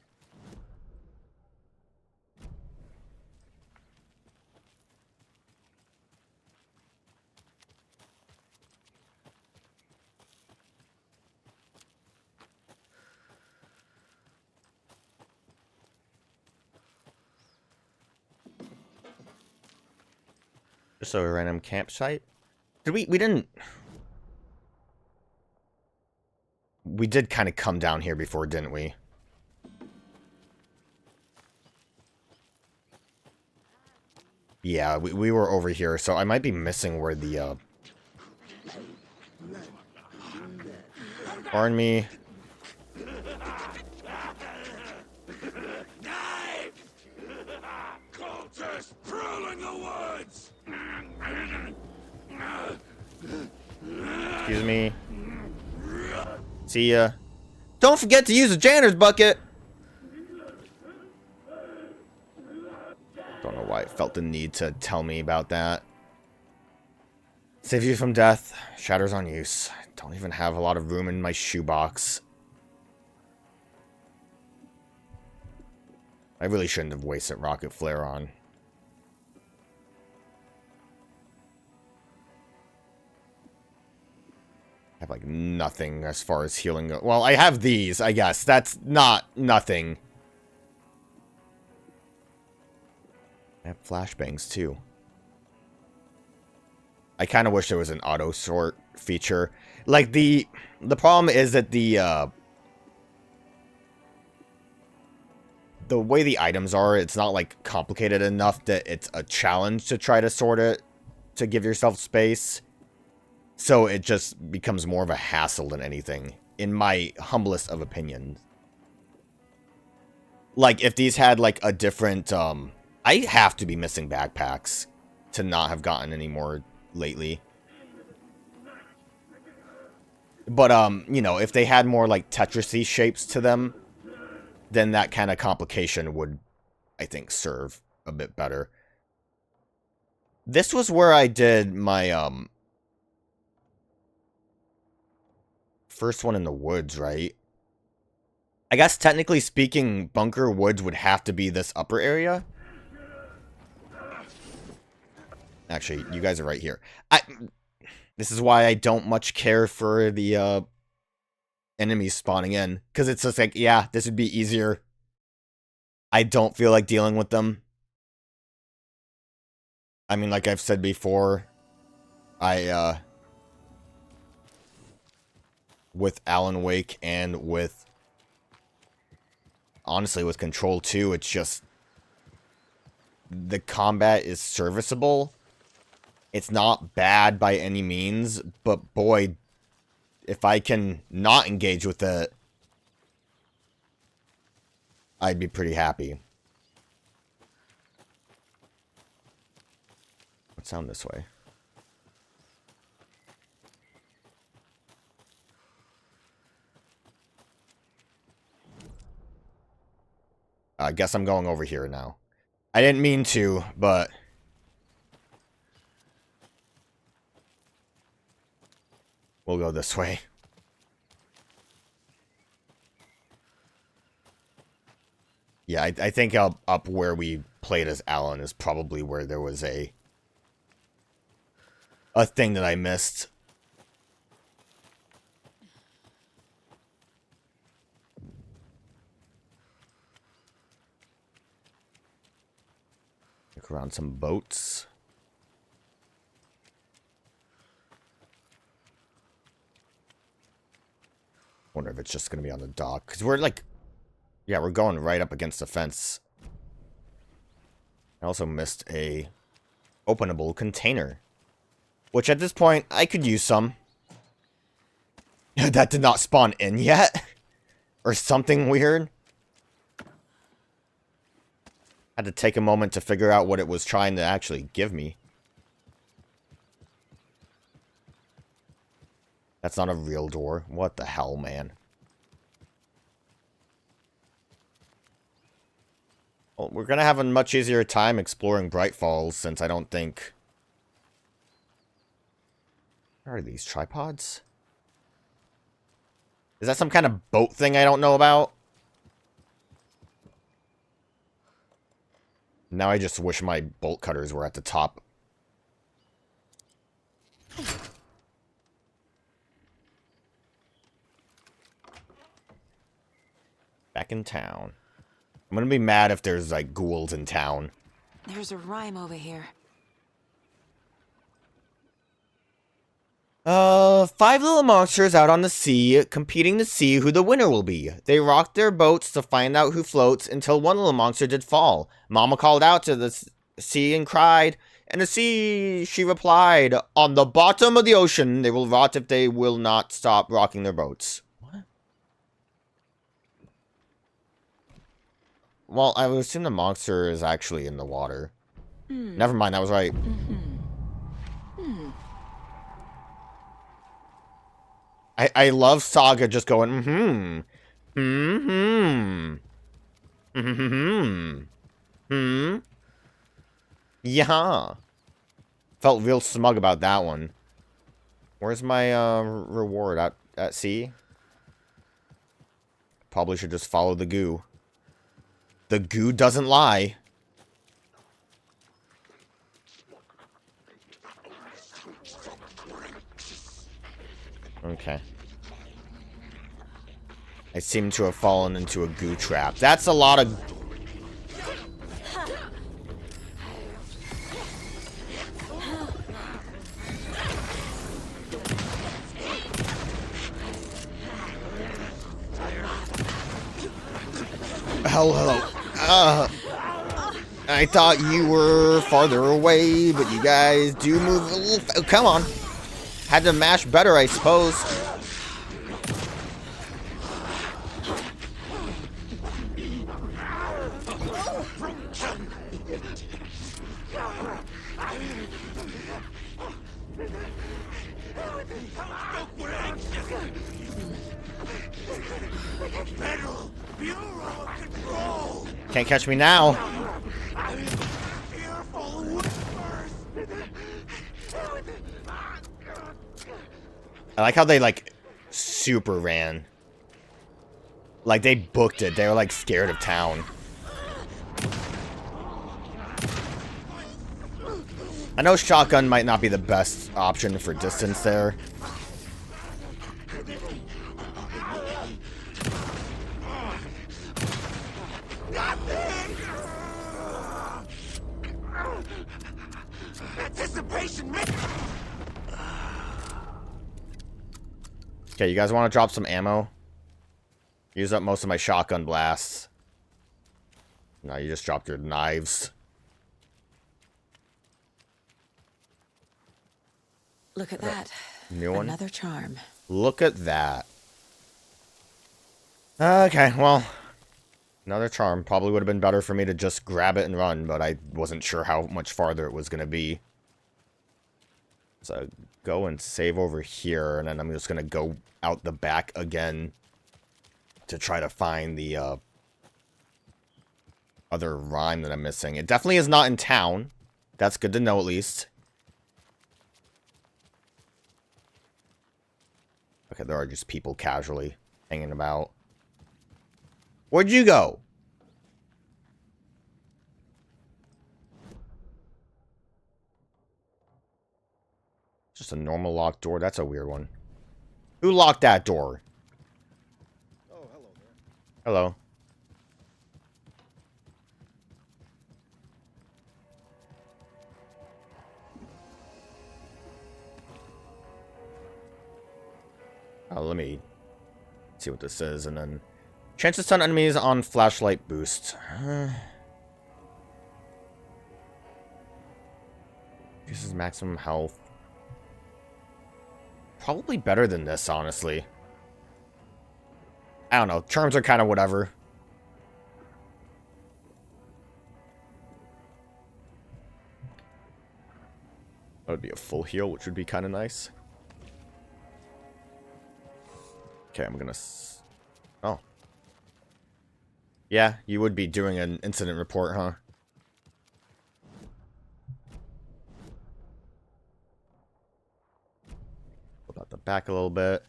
Speaker 1: Just a random campsite. We didn't... We did kind of come down here before, didn't we? Yeah, we were over here, so I might be missing where the, Pardon me.
Speaker 4: Knives! Cultists prowling the woods!
Speaker 1: Excuse me. See ya. Don't forget to use the janitor's bucket! Don't know why it felt the need to tell me about that. Save you from death. Shatters on use. Don't even have a lot of room in my shoebox. I really shouldn't have wasted rocket flare on. I have like nothing as far as healing goes. Well, I have these, I guess. That's not nothing. I have flashbangs too. I kind of wish there was an auto sort feature. Like the problem is that the way the items are, it's not like complicated enough that it's a challenge to try to sort it to give yourself space. So it just becomes more of a hassle than anything, in my humblest of opinions. Like if these had like a different I have to be missing backpacks to not have gotten any more lately. But you know, if they had more like Tetris-y shapes to them, then that kind of complication would, I think, serve a bit better. This was where I did my first one in the woods, right? I guess technically speaking, Bunker Woods would have to be this upper area. Actually, you guys are right here. This is why I don't much care for the enemies spawning in. Because it's just like, yeah, this would be easier. I don't feel like dealing with them. I mean, like I've said before, with Alan Wake and with, honestly, with Control 2, it's just, the combat is serviceable. It's not bad by any means, but boy, if I can not engage with it, I'd be pretty happy. Let's sound this way. I guess I'm going over here now. I didn't mean to, but we'll go this way. Yeah, I think up where we played as Alan is probably where there was a thing that I missed. Look around some boats. Wonder if it's just gonna be on the dock, because we're like, yeah, we're going right up against the fence. I also missed a openable container, which at this point I could use some. That did not spawn in yet, or something weird. Had to take a moment to figure out what it was trying to actually give me. That's not a real door. What the hell, man? Well, we're gonna have a much easier time exploring Bright Falls, since I don't think... Where are these tripods? Is that some kind of boat thing I don't know about? Now I just wish my bolt cutters were at the top. Back in town. I'm gonna be mad if there's, like, ghouls in town.
Speaker 3: There's a rhyme over here.
Speaker 1: 5 little monsters out on the sea, competing to see who the winner will be. They rocked their boats to find out who floats, until one little monster did fall. Mama called out to the sea and cried, and the sea, she replied, on the bottom of the ocean, they will rot if they will not stop rocking their boats. What? Well, I would assume the monster is actually in the water. Never mind, that was right. I love Saga just going, Yeah. Felt real smug about that one. Where's my reward? At sea? Probably should just follow the goo. The goo doesn't lie. Okay. I seem to have fallen into a goo trap. That's a lot of... Hello. I thought you were farther away, but you guys do move a little... Oh, come on. Had to mash better, I suppose. Can't catch me now. I like how they, like, super ran. Like, they booked it. They were, like, scared of town. I know shotgun might not be the best option for distance there. Okay, you guys want to drop some ammo? Use up most of my shotgun blasts. No, you just dropped your knives.
Speaker 3: Look at that.
Speaker 1: New one?
Speaker 3: Another charm.
Speaker 1: Look at that. Okay, well, another charm. Probably would have been better for me to just grab it and run, but I wasn't sure how much farther it was going to be. So go and save over here, and then I'm just going to go out the back again to try to find the other rhyme that I'm missing. It definitely is not in town. That's good to know, at least. Okay, there are just people casually hanging about. Where'd you go? Just a normal locked door. That's a weird one. Who locked that door?
Speaker 5: Oh, hello there.
Speaker 1: Hello. Let me see what this is, and then chance to stun enemies on flashlight boost. This is maximum health. Probably better than this, honestly. I don't know. Charms are kind of whatever. That would be a full heal, which would be kind of nice. Okay, I'm gonna... Oh. Yeah, you would be doing an incident report, huh? About the back a little bit.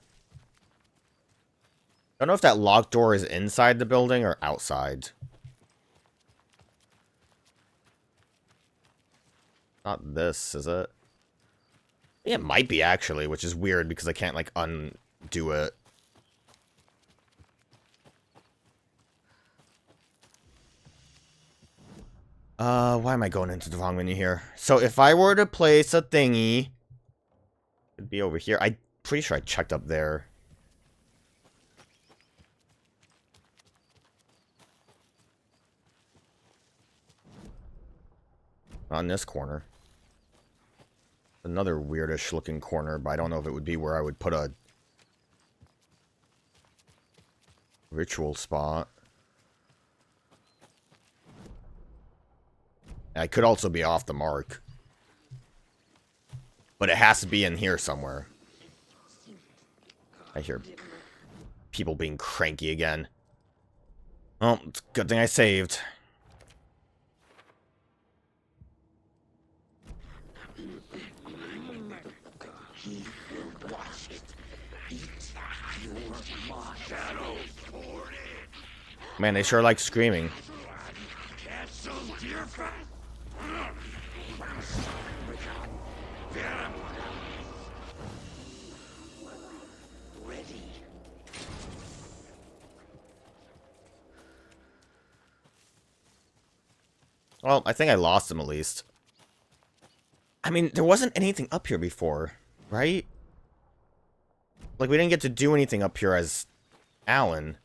Speaker 1: Don't know if that locked door is inside the building or outside. Not this, is it? It might be, actually, which is weird because I can't, like, undo it. Why am I going into the wrong menu here? So if I were to place a thingy, it'd be over here. I'm pretty sure I checked up there. Not in this corner. Another weirdish looking corner, but I don't know if it would be where I would put a ritual spot. I could also be off the mark. But it has to be in here somewhere. I hear people being cranky again. Oh, it's a good thing I saved.
Speaker 4: Watch it. Eat your mark. Shadows poured in.
Speaker 1: Man, they sure like screaming.
Speaker 4: Cancel dear fat. Ready.
Speaker 1: Well, I think I lost him at least. I mean, there wasn't anything up here before, right? Like, we didn't get to do anything up here as Alan.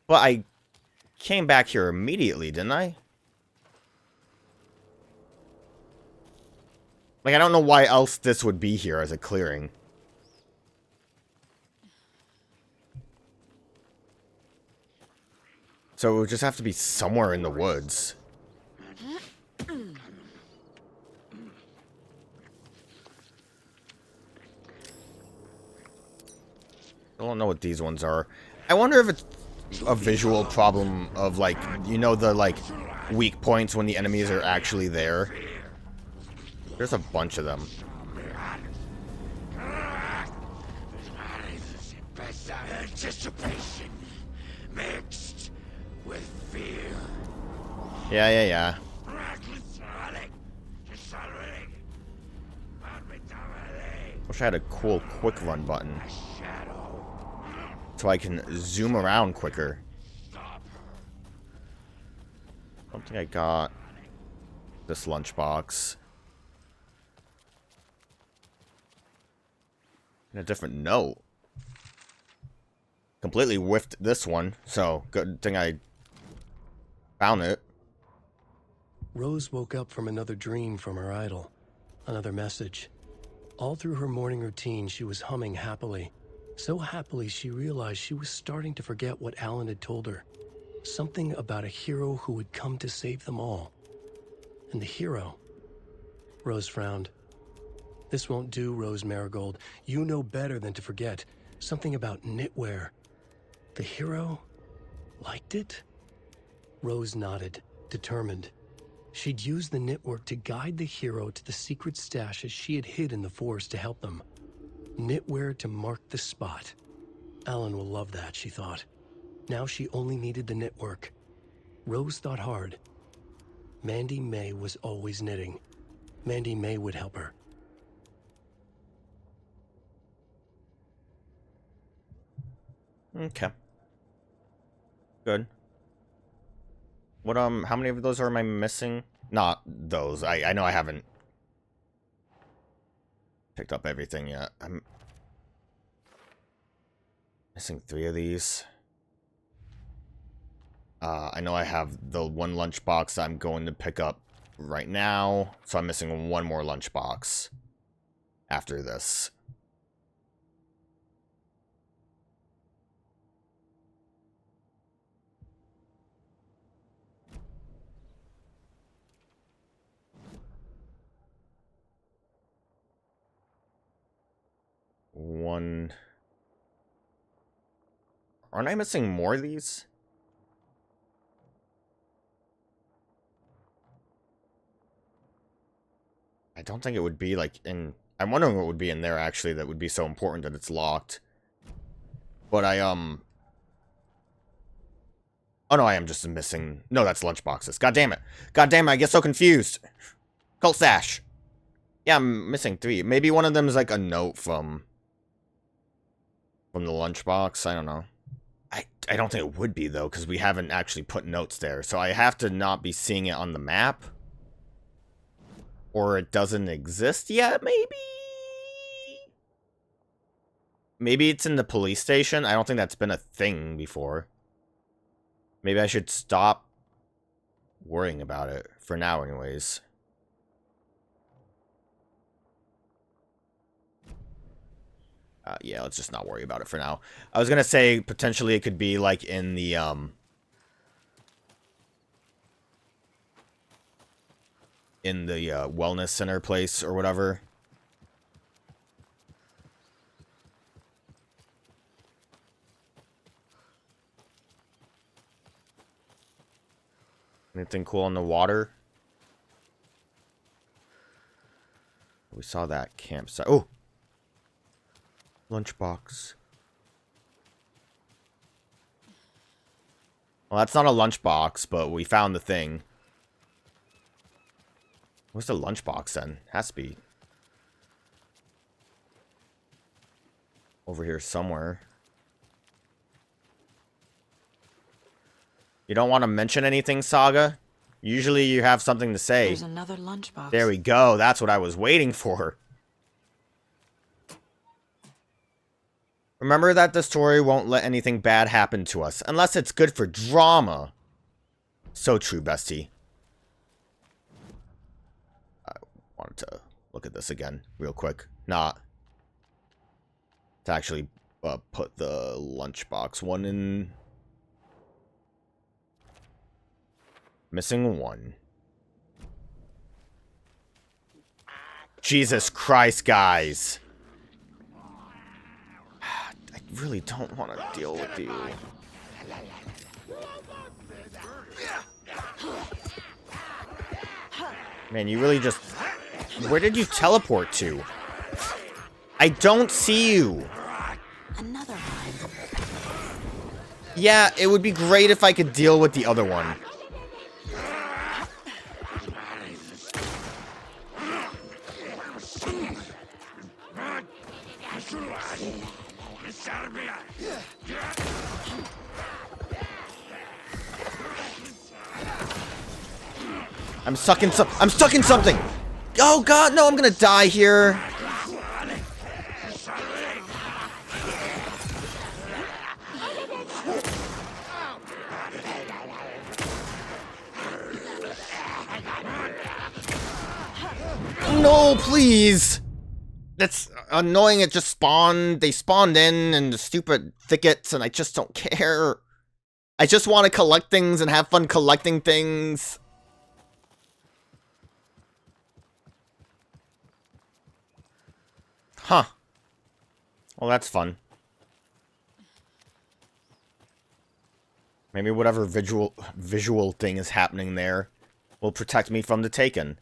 Speaker 1: But I came back here immediately, didn't I? Like, I don't know why else this would be here as a clearing. So it would just have to be somewhere in the woods. I don't know what these ones are. I wonder if it's a visual problem of, like, you know, the, like, weak points when the enemies are actually there. There's a bunch of them.
Speaker 4: Anticipation mixed with fear.
Speaker 1: Yeah. Wish I had a cool quick run button. So I can zoom around quicker. I don't think I got this lunchbox. And a different note. Completely whiffed this one, so good thing I found it.
Speaker 2: Rose woke up from another dream from her idol. Another message. All through her morning routine, she was humming happily. So happily, she realized she was starting to forget what Alan had told her. Something about a hero who would come to save them all. And the hero... Rose frowned. This won't do, Rose Marigold. You know better than to forget. Something about knitwear. The hero liked it? Rose nodded, determined. She'd use the knitwork to guide the hero to the secret stashes she had hid in the forest to help them. Knitwear to mark the spot. Alan will love that, she thought. Now she only needed the knitwork. Rose thought hard. Mandy May was always knitting. Mandy May would help her.
Speaker 1: Okay. Good. What, how many of those am I missing? Not those. I know I haven't picked up everything yet. I'm missing 3 of these. I know I have the one lunchbox I'm going to pick up right now, so I'm missing 1 more lunchbox after this. One. Aren't I missing more of these? I don't think it would be like in... I'm wondering what would be in there actually that would be so important that it's locked. But oh no, I am just missing... No, that's lunchboxes. God damn it. God damn it, I get so confused. Cult stash. Yeah, I'm missing 3. Maybe one of them is like a note from the lunchbox. I don't know. I don't think it would be, though, because we haven't actually put notes there. So I have to not be seeing it on the map. Or it doesn't exist yet, maybe? Maybe it's in the police station. I don't think that's been a thing before. Maybe I should stop worrying about it. For now, anyways. Yeah, let's just not worry about it for now. I was gonna say, potentially it could be, like, in the, wellness center place or whatever. Anything cool in the water? We saw that campsite. Oh! Lunchbox. Well, that's not a lunchbox, but we found the thing. Where's the lunchbox then? Has to be over here somewhere. You don't want to mention anything, Saga? Usually you have something to say.
Speaker 3: There's another lunchbox.
Speaker 1: There we go. That's what I was waiting for. Remember that the story won't let anything bad happen to us, unless it's good for drama. So true, bestie. I wanted to look at this again, real quick. Not to actually put the lunchbox one in. Missing one. Jesus Christ, guys. I really don't want to deal with you. Man, you really just... Where did you teleport to? I don't see you.
Speaker 3: Another one.
Speaker 1: Yeah, it would be great if I could deal with the other one. I'm stuck in something. Oh god, no, I'm gonna die here. No, please. That's annoying. It just spawned. They spawned in the stupid thickets, and I just don't care. I just want to collect things and have fun collecting things. Huh. Well, that's fun. Maybe whatever visual thing is happening there will protect me from the Taken.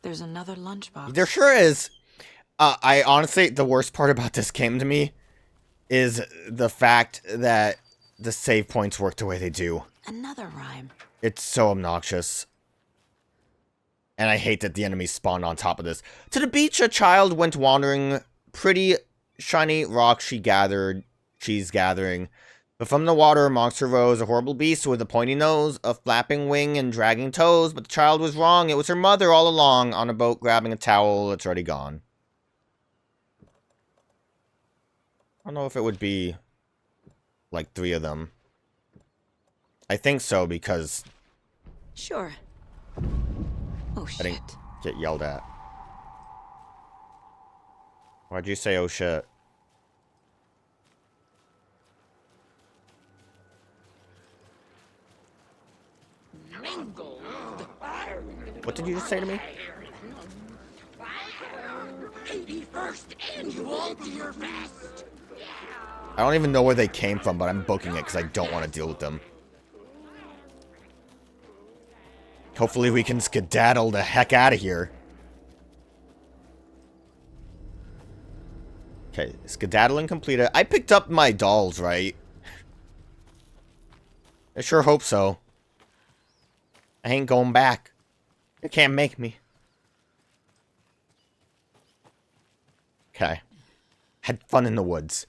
Speaker 3: There's another lunchbox.
Speaker 1: There sure is. I honestly, the worst part about this game to me is the fact that the save points work the way they do.
Speaker 3: Another rhyme.
Speaker 1: It's so obnoxious. And I hate that the enemies spawned on top of this. To the beach, a child went wandering. Pretty shiny rocks she's gathering. But from the water, a monster rose, a horrible beast with a pointy nose, a flapping wing, and dragging toes. But the child was wrong. It was her mother all along, on a boat grabbing a towel. It's already gone. I don't know if it would be like 3 of them. I think so, because
Speaker 3: Sure. Oh,
Speaker 1: I
Speaker 3: shit.
Speaker 1: didn't get yelled at. Why'd you say, oh shit? What did you just say to me?
Speaker 4: 81st annual Deer Fest.
Speaker 1: I don't even know where they came from, but I'm booking it because I don't want to deal with them. Hopefully we can skedaddle the heck out of here. Okay, skedaddling completed. I picked up my dolls, right? I sure hope so. I ain't going back. You can't make me. Okay. Had fun in the woods.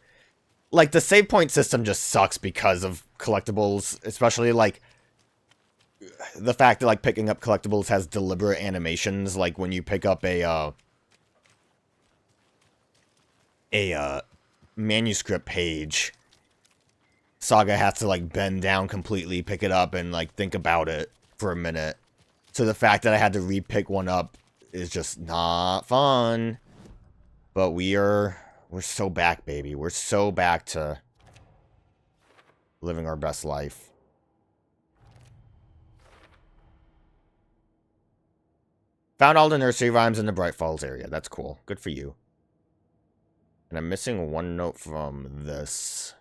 Speaker 1: Like, the save point system just sucks because of collectibles, especially, like, the fact that, like, picking up collectibles has deliberate animations, like when you pick up a manuscript page, Saga has to, like, bend down completely, pick it up, and, like, think about it for a minute. So the fact that I had to re-pick one up is just not fun. But we're so back, baby. We're so back to living our best life. Found all the nursery rhymes in the Bright Falls area. That's cool. Good for you. And I'm missing one note from this.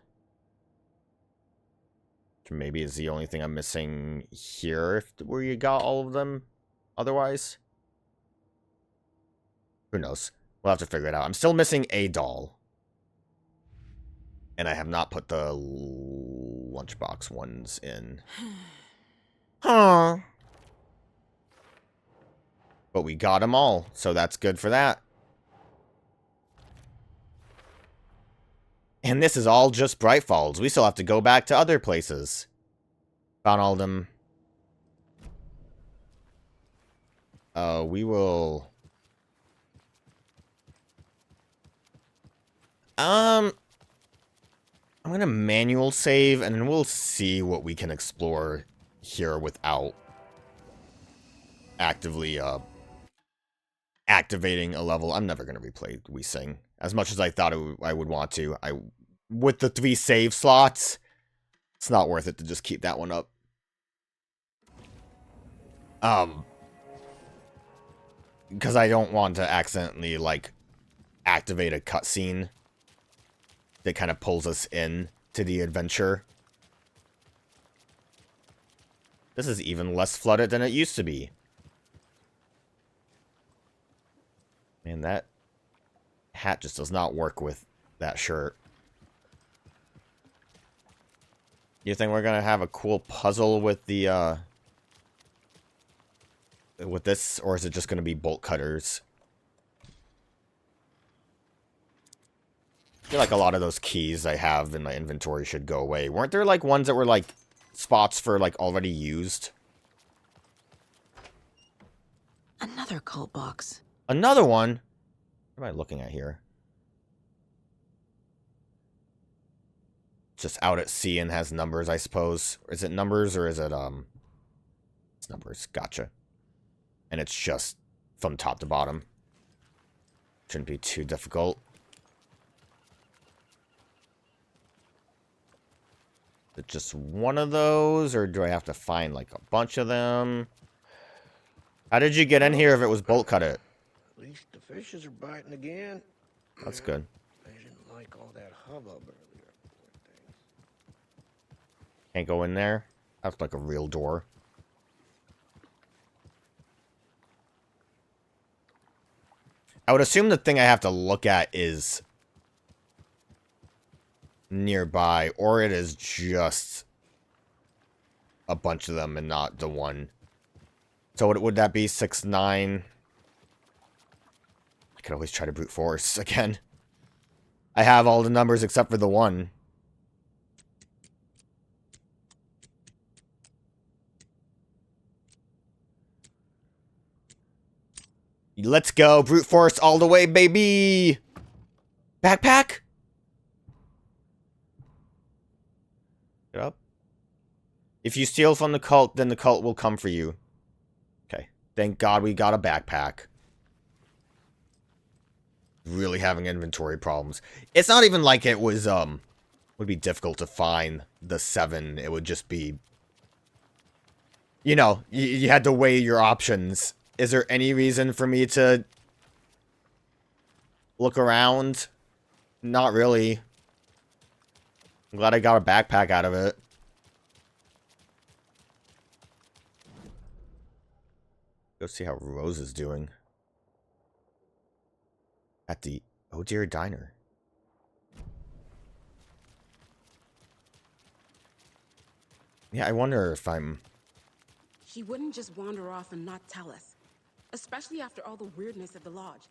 Speaker 1: Which maybe is the only thing I'm missing here, where you got all of them otherwise. Who knows? We'll have to figure it out. I'm still missing a doll. And I have not put the lunchbox ones in. Huh. But we got them all, so that's good for that. And this is all just Bright Falls. We still have to go back to other places. Found all of them. We will... I'm gonna manual save, and then we'll see what we can explore here without actively, activating a level. I'm never gonna replay We Sing. As much as I thought I would want to. With the 3 save slots, it's not worth it to just keep that one up. Because I don't want to accidentally, like, activate a cutscene that kind of pulls us in to the adventure. This is even less flooded than it used to be. Man, that hat just does not work with that shirt. You think we're gonna have a cool puzzle with the, with this, or is it just gonna be bolt cutters? I feel like a lot of those keys I have in my inventory should go away. Weren't there, like, ones that were, like, spots for, like, already used?
Speaker 3: Another cult box.
Speaker 1: Another one? What am I looking at here? Just out at sea and has numbers, I suppose. Is it numbers or is it, it's numbers. Gotcha. And it's just from top to bottom. Shouldn't be too difficult. Is it just one of those, or do I have to find, like, a bunch of them? How did you get in here if it was bolt cut it?
Speaker 5: At least the fishes are biting again.
Speaker 1: That's good.
Speaker 5: They didn't like all that hubbub earlier. Poor things.
Speaker 1: Can't go in there? That's like a real door. I would assume the thing I have to look at is nearby, or it is just a bunch of them and not the one. So would that be 6, 9? I could always try to brute force again. I have all the numbers except for the one. Let's go, brute force all the way, baby! Backpack? Get up. If you steal from the cult, then the cult will come for you. Okay. Thank God we got a backpack. Really having inventory problems. It's not even like it was, would be difficult to find the 7. It would just be, you know, you had to weigh your options. Is there any reason for me to look around? Not really. I'm glad I got a backpack out of it. Go see how Rose is doing. At the Oh Dear Diner. Yeah, I wonder if I'm...
Speaker 6: She wouldn't just wander off and not tell us. Especially after all the weirdness at the lodge.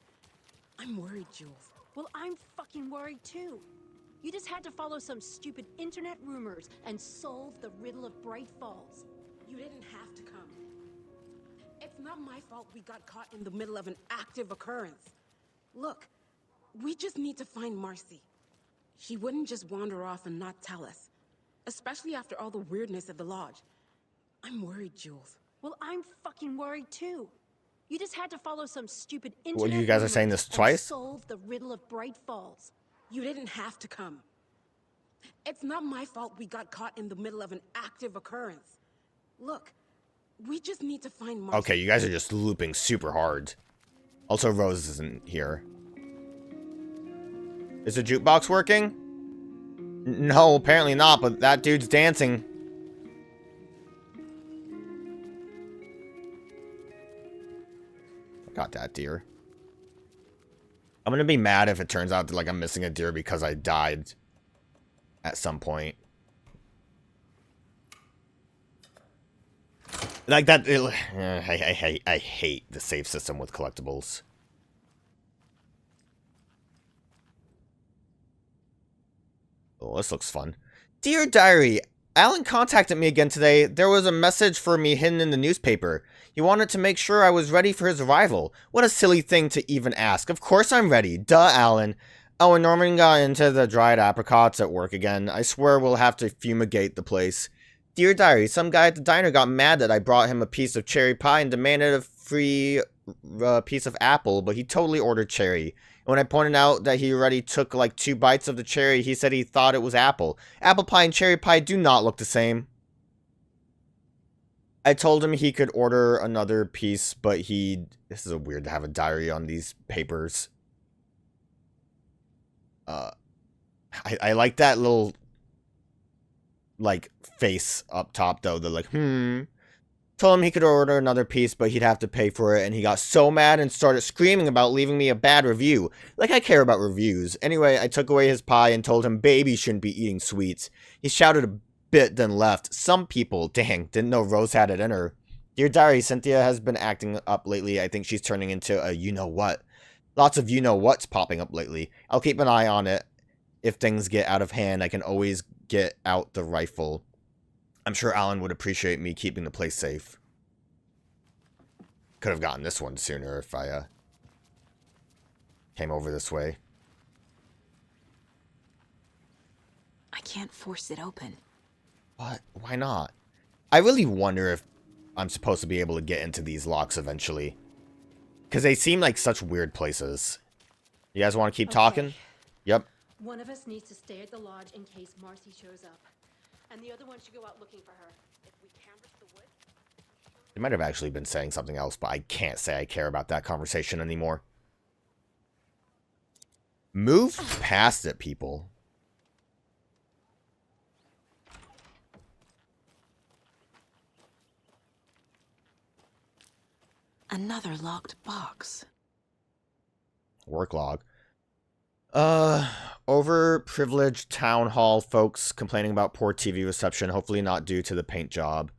Speaker 6: I'm worried, Jules.
Speaker 7: Well, I'm fucking worried too. You just had to follow some stupid internet rumors and solve the riddle of Bright Falls.
Speaker 6: You didn't have to come. It's not my fault we got caught in the middle of an active occurrence. Look, we just need to find Marcy. She wouldn't just wander off and not tell us. Especially after all the weirdness at the lodge. I'm worried, Jules.
Speaker 7: Well, I'm fucking worried too. You just had to follow some stupid internet
Speaker 1: Well, you guys are
Speaker 7: rumors
Speaker 1: saying this
Speaker 7: and
Speaker 1: twice?
Speaker 7: solve the riddle of Bright Falls.
Speaker 6: You didn't have to come. It's not my fault we got caught in the middle of an active occurrence. Look, we just need to find Marcy.
Speaker 1: Okay, you guys are just looping super hard. Also, Rose isn't here. Is the jukebox working? No, apparently not, but that dude's dancing. Got that, dear. I'm gonna be mad if it turns out that, like, I'm missing a deer because I died at some point. Like that, I hate the save system with collectibles. Oh, this looks fun. Dear Diary, Alan contacted me again today. There was a message for me hidden in the newspaper. He wanted to make sure I was ready for his arrival. What a silly thing to even ask. Of course I'm ready. Duh, Alan. Oh, and Norman got into the dried apricots at work again. I swear we'll have to fumigate the place. Dear Diary, some guy at the diner got mad that I brought him a piece of cherry pie and demanded a free piece of apple, but he totally ordered cherry. When I pointed out that he already took like 2 bites of the cherry, he said he thought it was apple. Apple pie and cherry pie do not look the same. I told him he could order another piece, but this is weird to have a diary on these papers. I like that little, like, face up top, though. They're like, Told him he could order another piece, but he'd have to pay for it, and he got so mad and started screaming about leaving me a bad review. Like I care about reviews. Anyway, I took away his pie and told him babies shouldn't be eating sweets. He shouted a bit, then left. Some people, dang, didn't know Rose had it in her. Dear Diary, Cynthia has been acting up lately. I think she's turning into a you-know-what. Lots of you-know-what's popping up lately. I'll keep an eye on it. If things get out of hand, I can always get out the rifle. I'm sure Alan would appreciate me keeping the place safe. Could have gotten this one sooner if I came over this way.
Speaker 3: I can't force it open.
Speaker 1: What? Why not? I really wonder if I'm supposed to be able to get into these locks eventually. Because they seem like such weird places. You guys want to keep talking? Yep.
Speaker 7: One of us needs to stay at the lodge in case Marcy shows up. And the other one should go out looking for her. If we canvass the woods...
Speaker 1: They might have actually been saying something else, but I can't say I care about that conversation anymore. Move past it, people.
Speaker 3: Another locked box.
Speaker 1: Work log. Overprivileged town hall folks complaining about poor TV reception, hopefully not due to the paint job.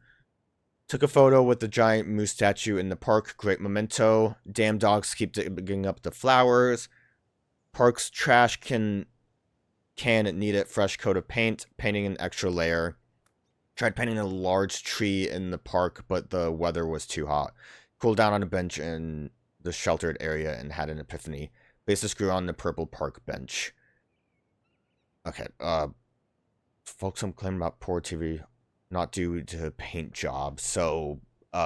Speaker 1: Took a photo with the giant moose statue in the park, great memento. Damn dogs keep digging up the flowers. Park's trash can need a fresh coat of paint, painting an extra layer. Tried painting a large tree in the park, but the weather was too hot. Cooled down on a bench in the sheltered area and had an epiphany. Placed a screw on the purple park bench. Okay, folks I'm complaining about poor TV, not due to paint job. So,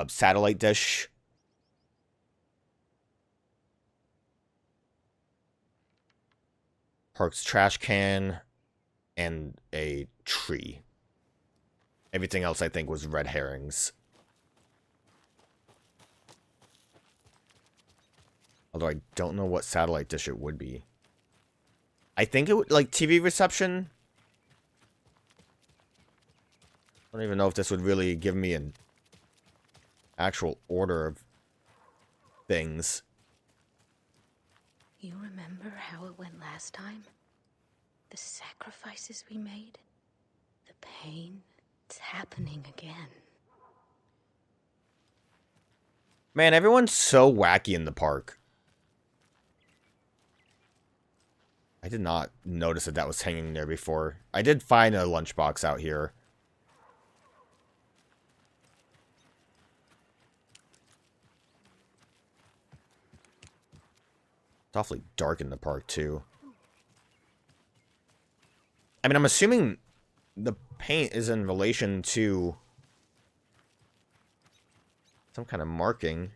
Speaker 1: satellite dish. Park's trash can. And a tree. Everything else I think was red herrings. Although I don't know what satellite dish it would be. I think it would, like, TV reception. I don't even know if this would really give me an actual order of things.
Speaker 8: You remember how it went last time? The sacrifices we made? The pain? It's happening again.
Speaker 1: Man, everyone's so wacky in the park. I did not notice that was hanging there before. I did find a lunchbox out here. It's awfully dark in the park, too. I mean, I'm assuming the paint is in relation to some kind of marking.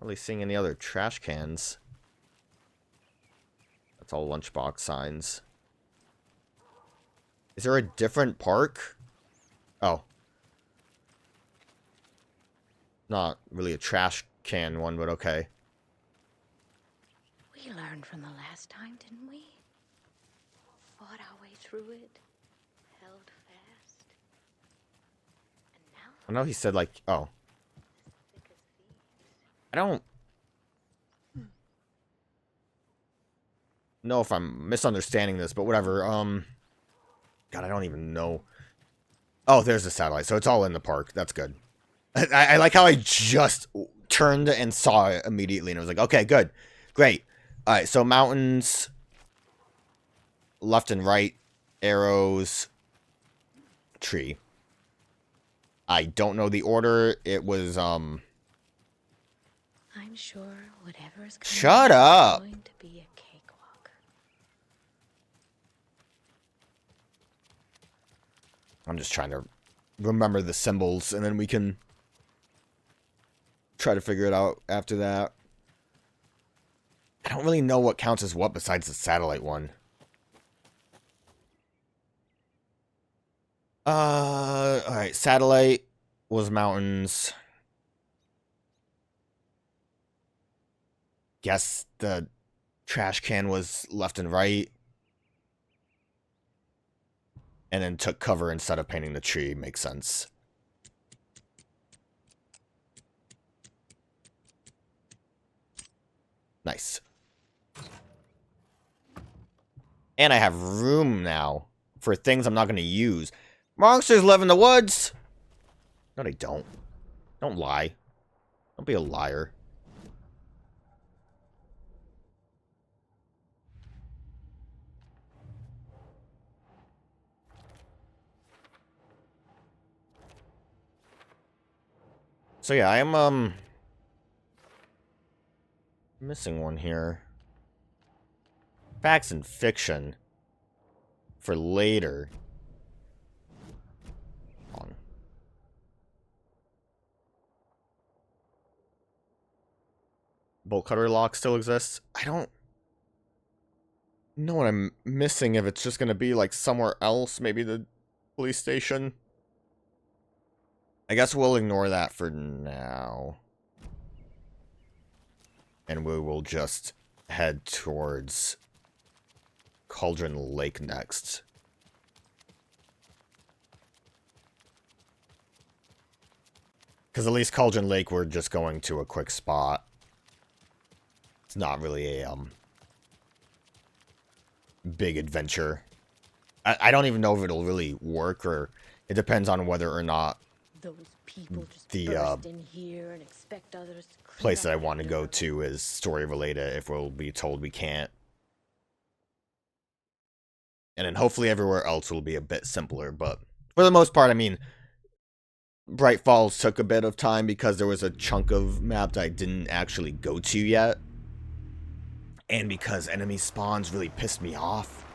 Speaker 1: Not really seeing any other trash cans. That's all lunchbox signs. Is there a different park? Oh. Not really a trash can one, but okay.
Speaker 8: We learned from the last time, didn't we? Fought our way through it. Held fast. And now...
Speaker 1: I know he said, like, oh. I don't... know if I'm misunderstanding this, but whatever. God, I don't even know. Oh, there's the satellite. So it's all in the park. That's good. I like how I just turned and saw it immediately, and I was like, okay, good. Great. All right, so mountains, left and right, arrows, tree. I don't know the order. It was,
Speaker 8: I'm sure whatever's coming
Speaker 1: Shut
Speaker 8: up
Speaker 1: up.
Speaker 8: is going to be a cakewalk.
Speaker 1: I'm just trying to remember the symbols, and then we can try to figure it out after that. I don't really know what counts as what besides the satellite one. Alright, satellite was mountains. Guess the trash can was left and right. And then took cover instead of painting the tree. Makes sense. Nice. And I have room now for things I'm not going to use. Monsters live in the woods! No, they don't. Don't lie. Don't be a liar. So yeah, I am, missing one here. Facts and fiction. For later. Hold on. Bolt cutter lock still exists? I don't know what I'm missing, if it's just gonna be like somewhere else, maybe the police station. I guess we'll ignore that for now. And we will just head towards Cauldron Lake next. Because at least Cauldron Lake, we're just going to a quick spot. It's not really a, big adventure. I don't even know if it'll really work, or it depends on whether or not
Speaker 8: Those people just
Speaker 1: the,
Speaker 8: burst in here and expect others to clean
Speaker 1: place that I
Speaker 8: up
Speaker 1: want to
Speaker 8: after
Speaker 1: go
Speaker 8: them.
Speaker 1: to is story related, if we'll be told we can't. And then hopefully everywhere else will be a bit simpler, but for the most part, I mean, Bright Falls took a bit of time because there was a chunk of map that I didn't actually go to yet. And because enemy spawns really pissed me off.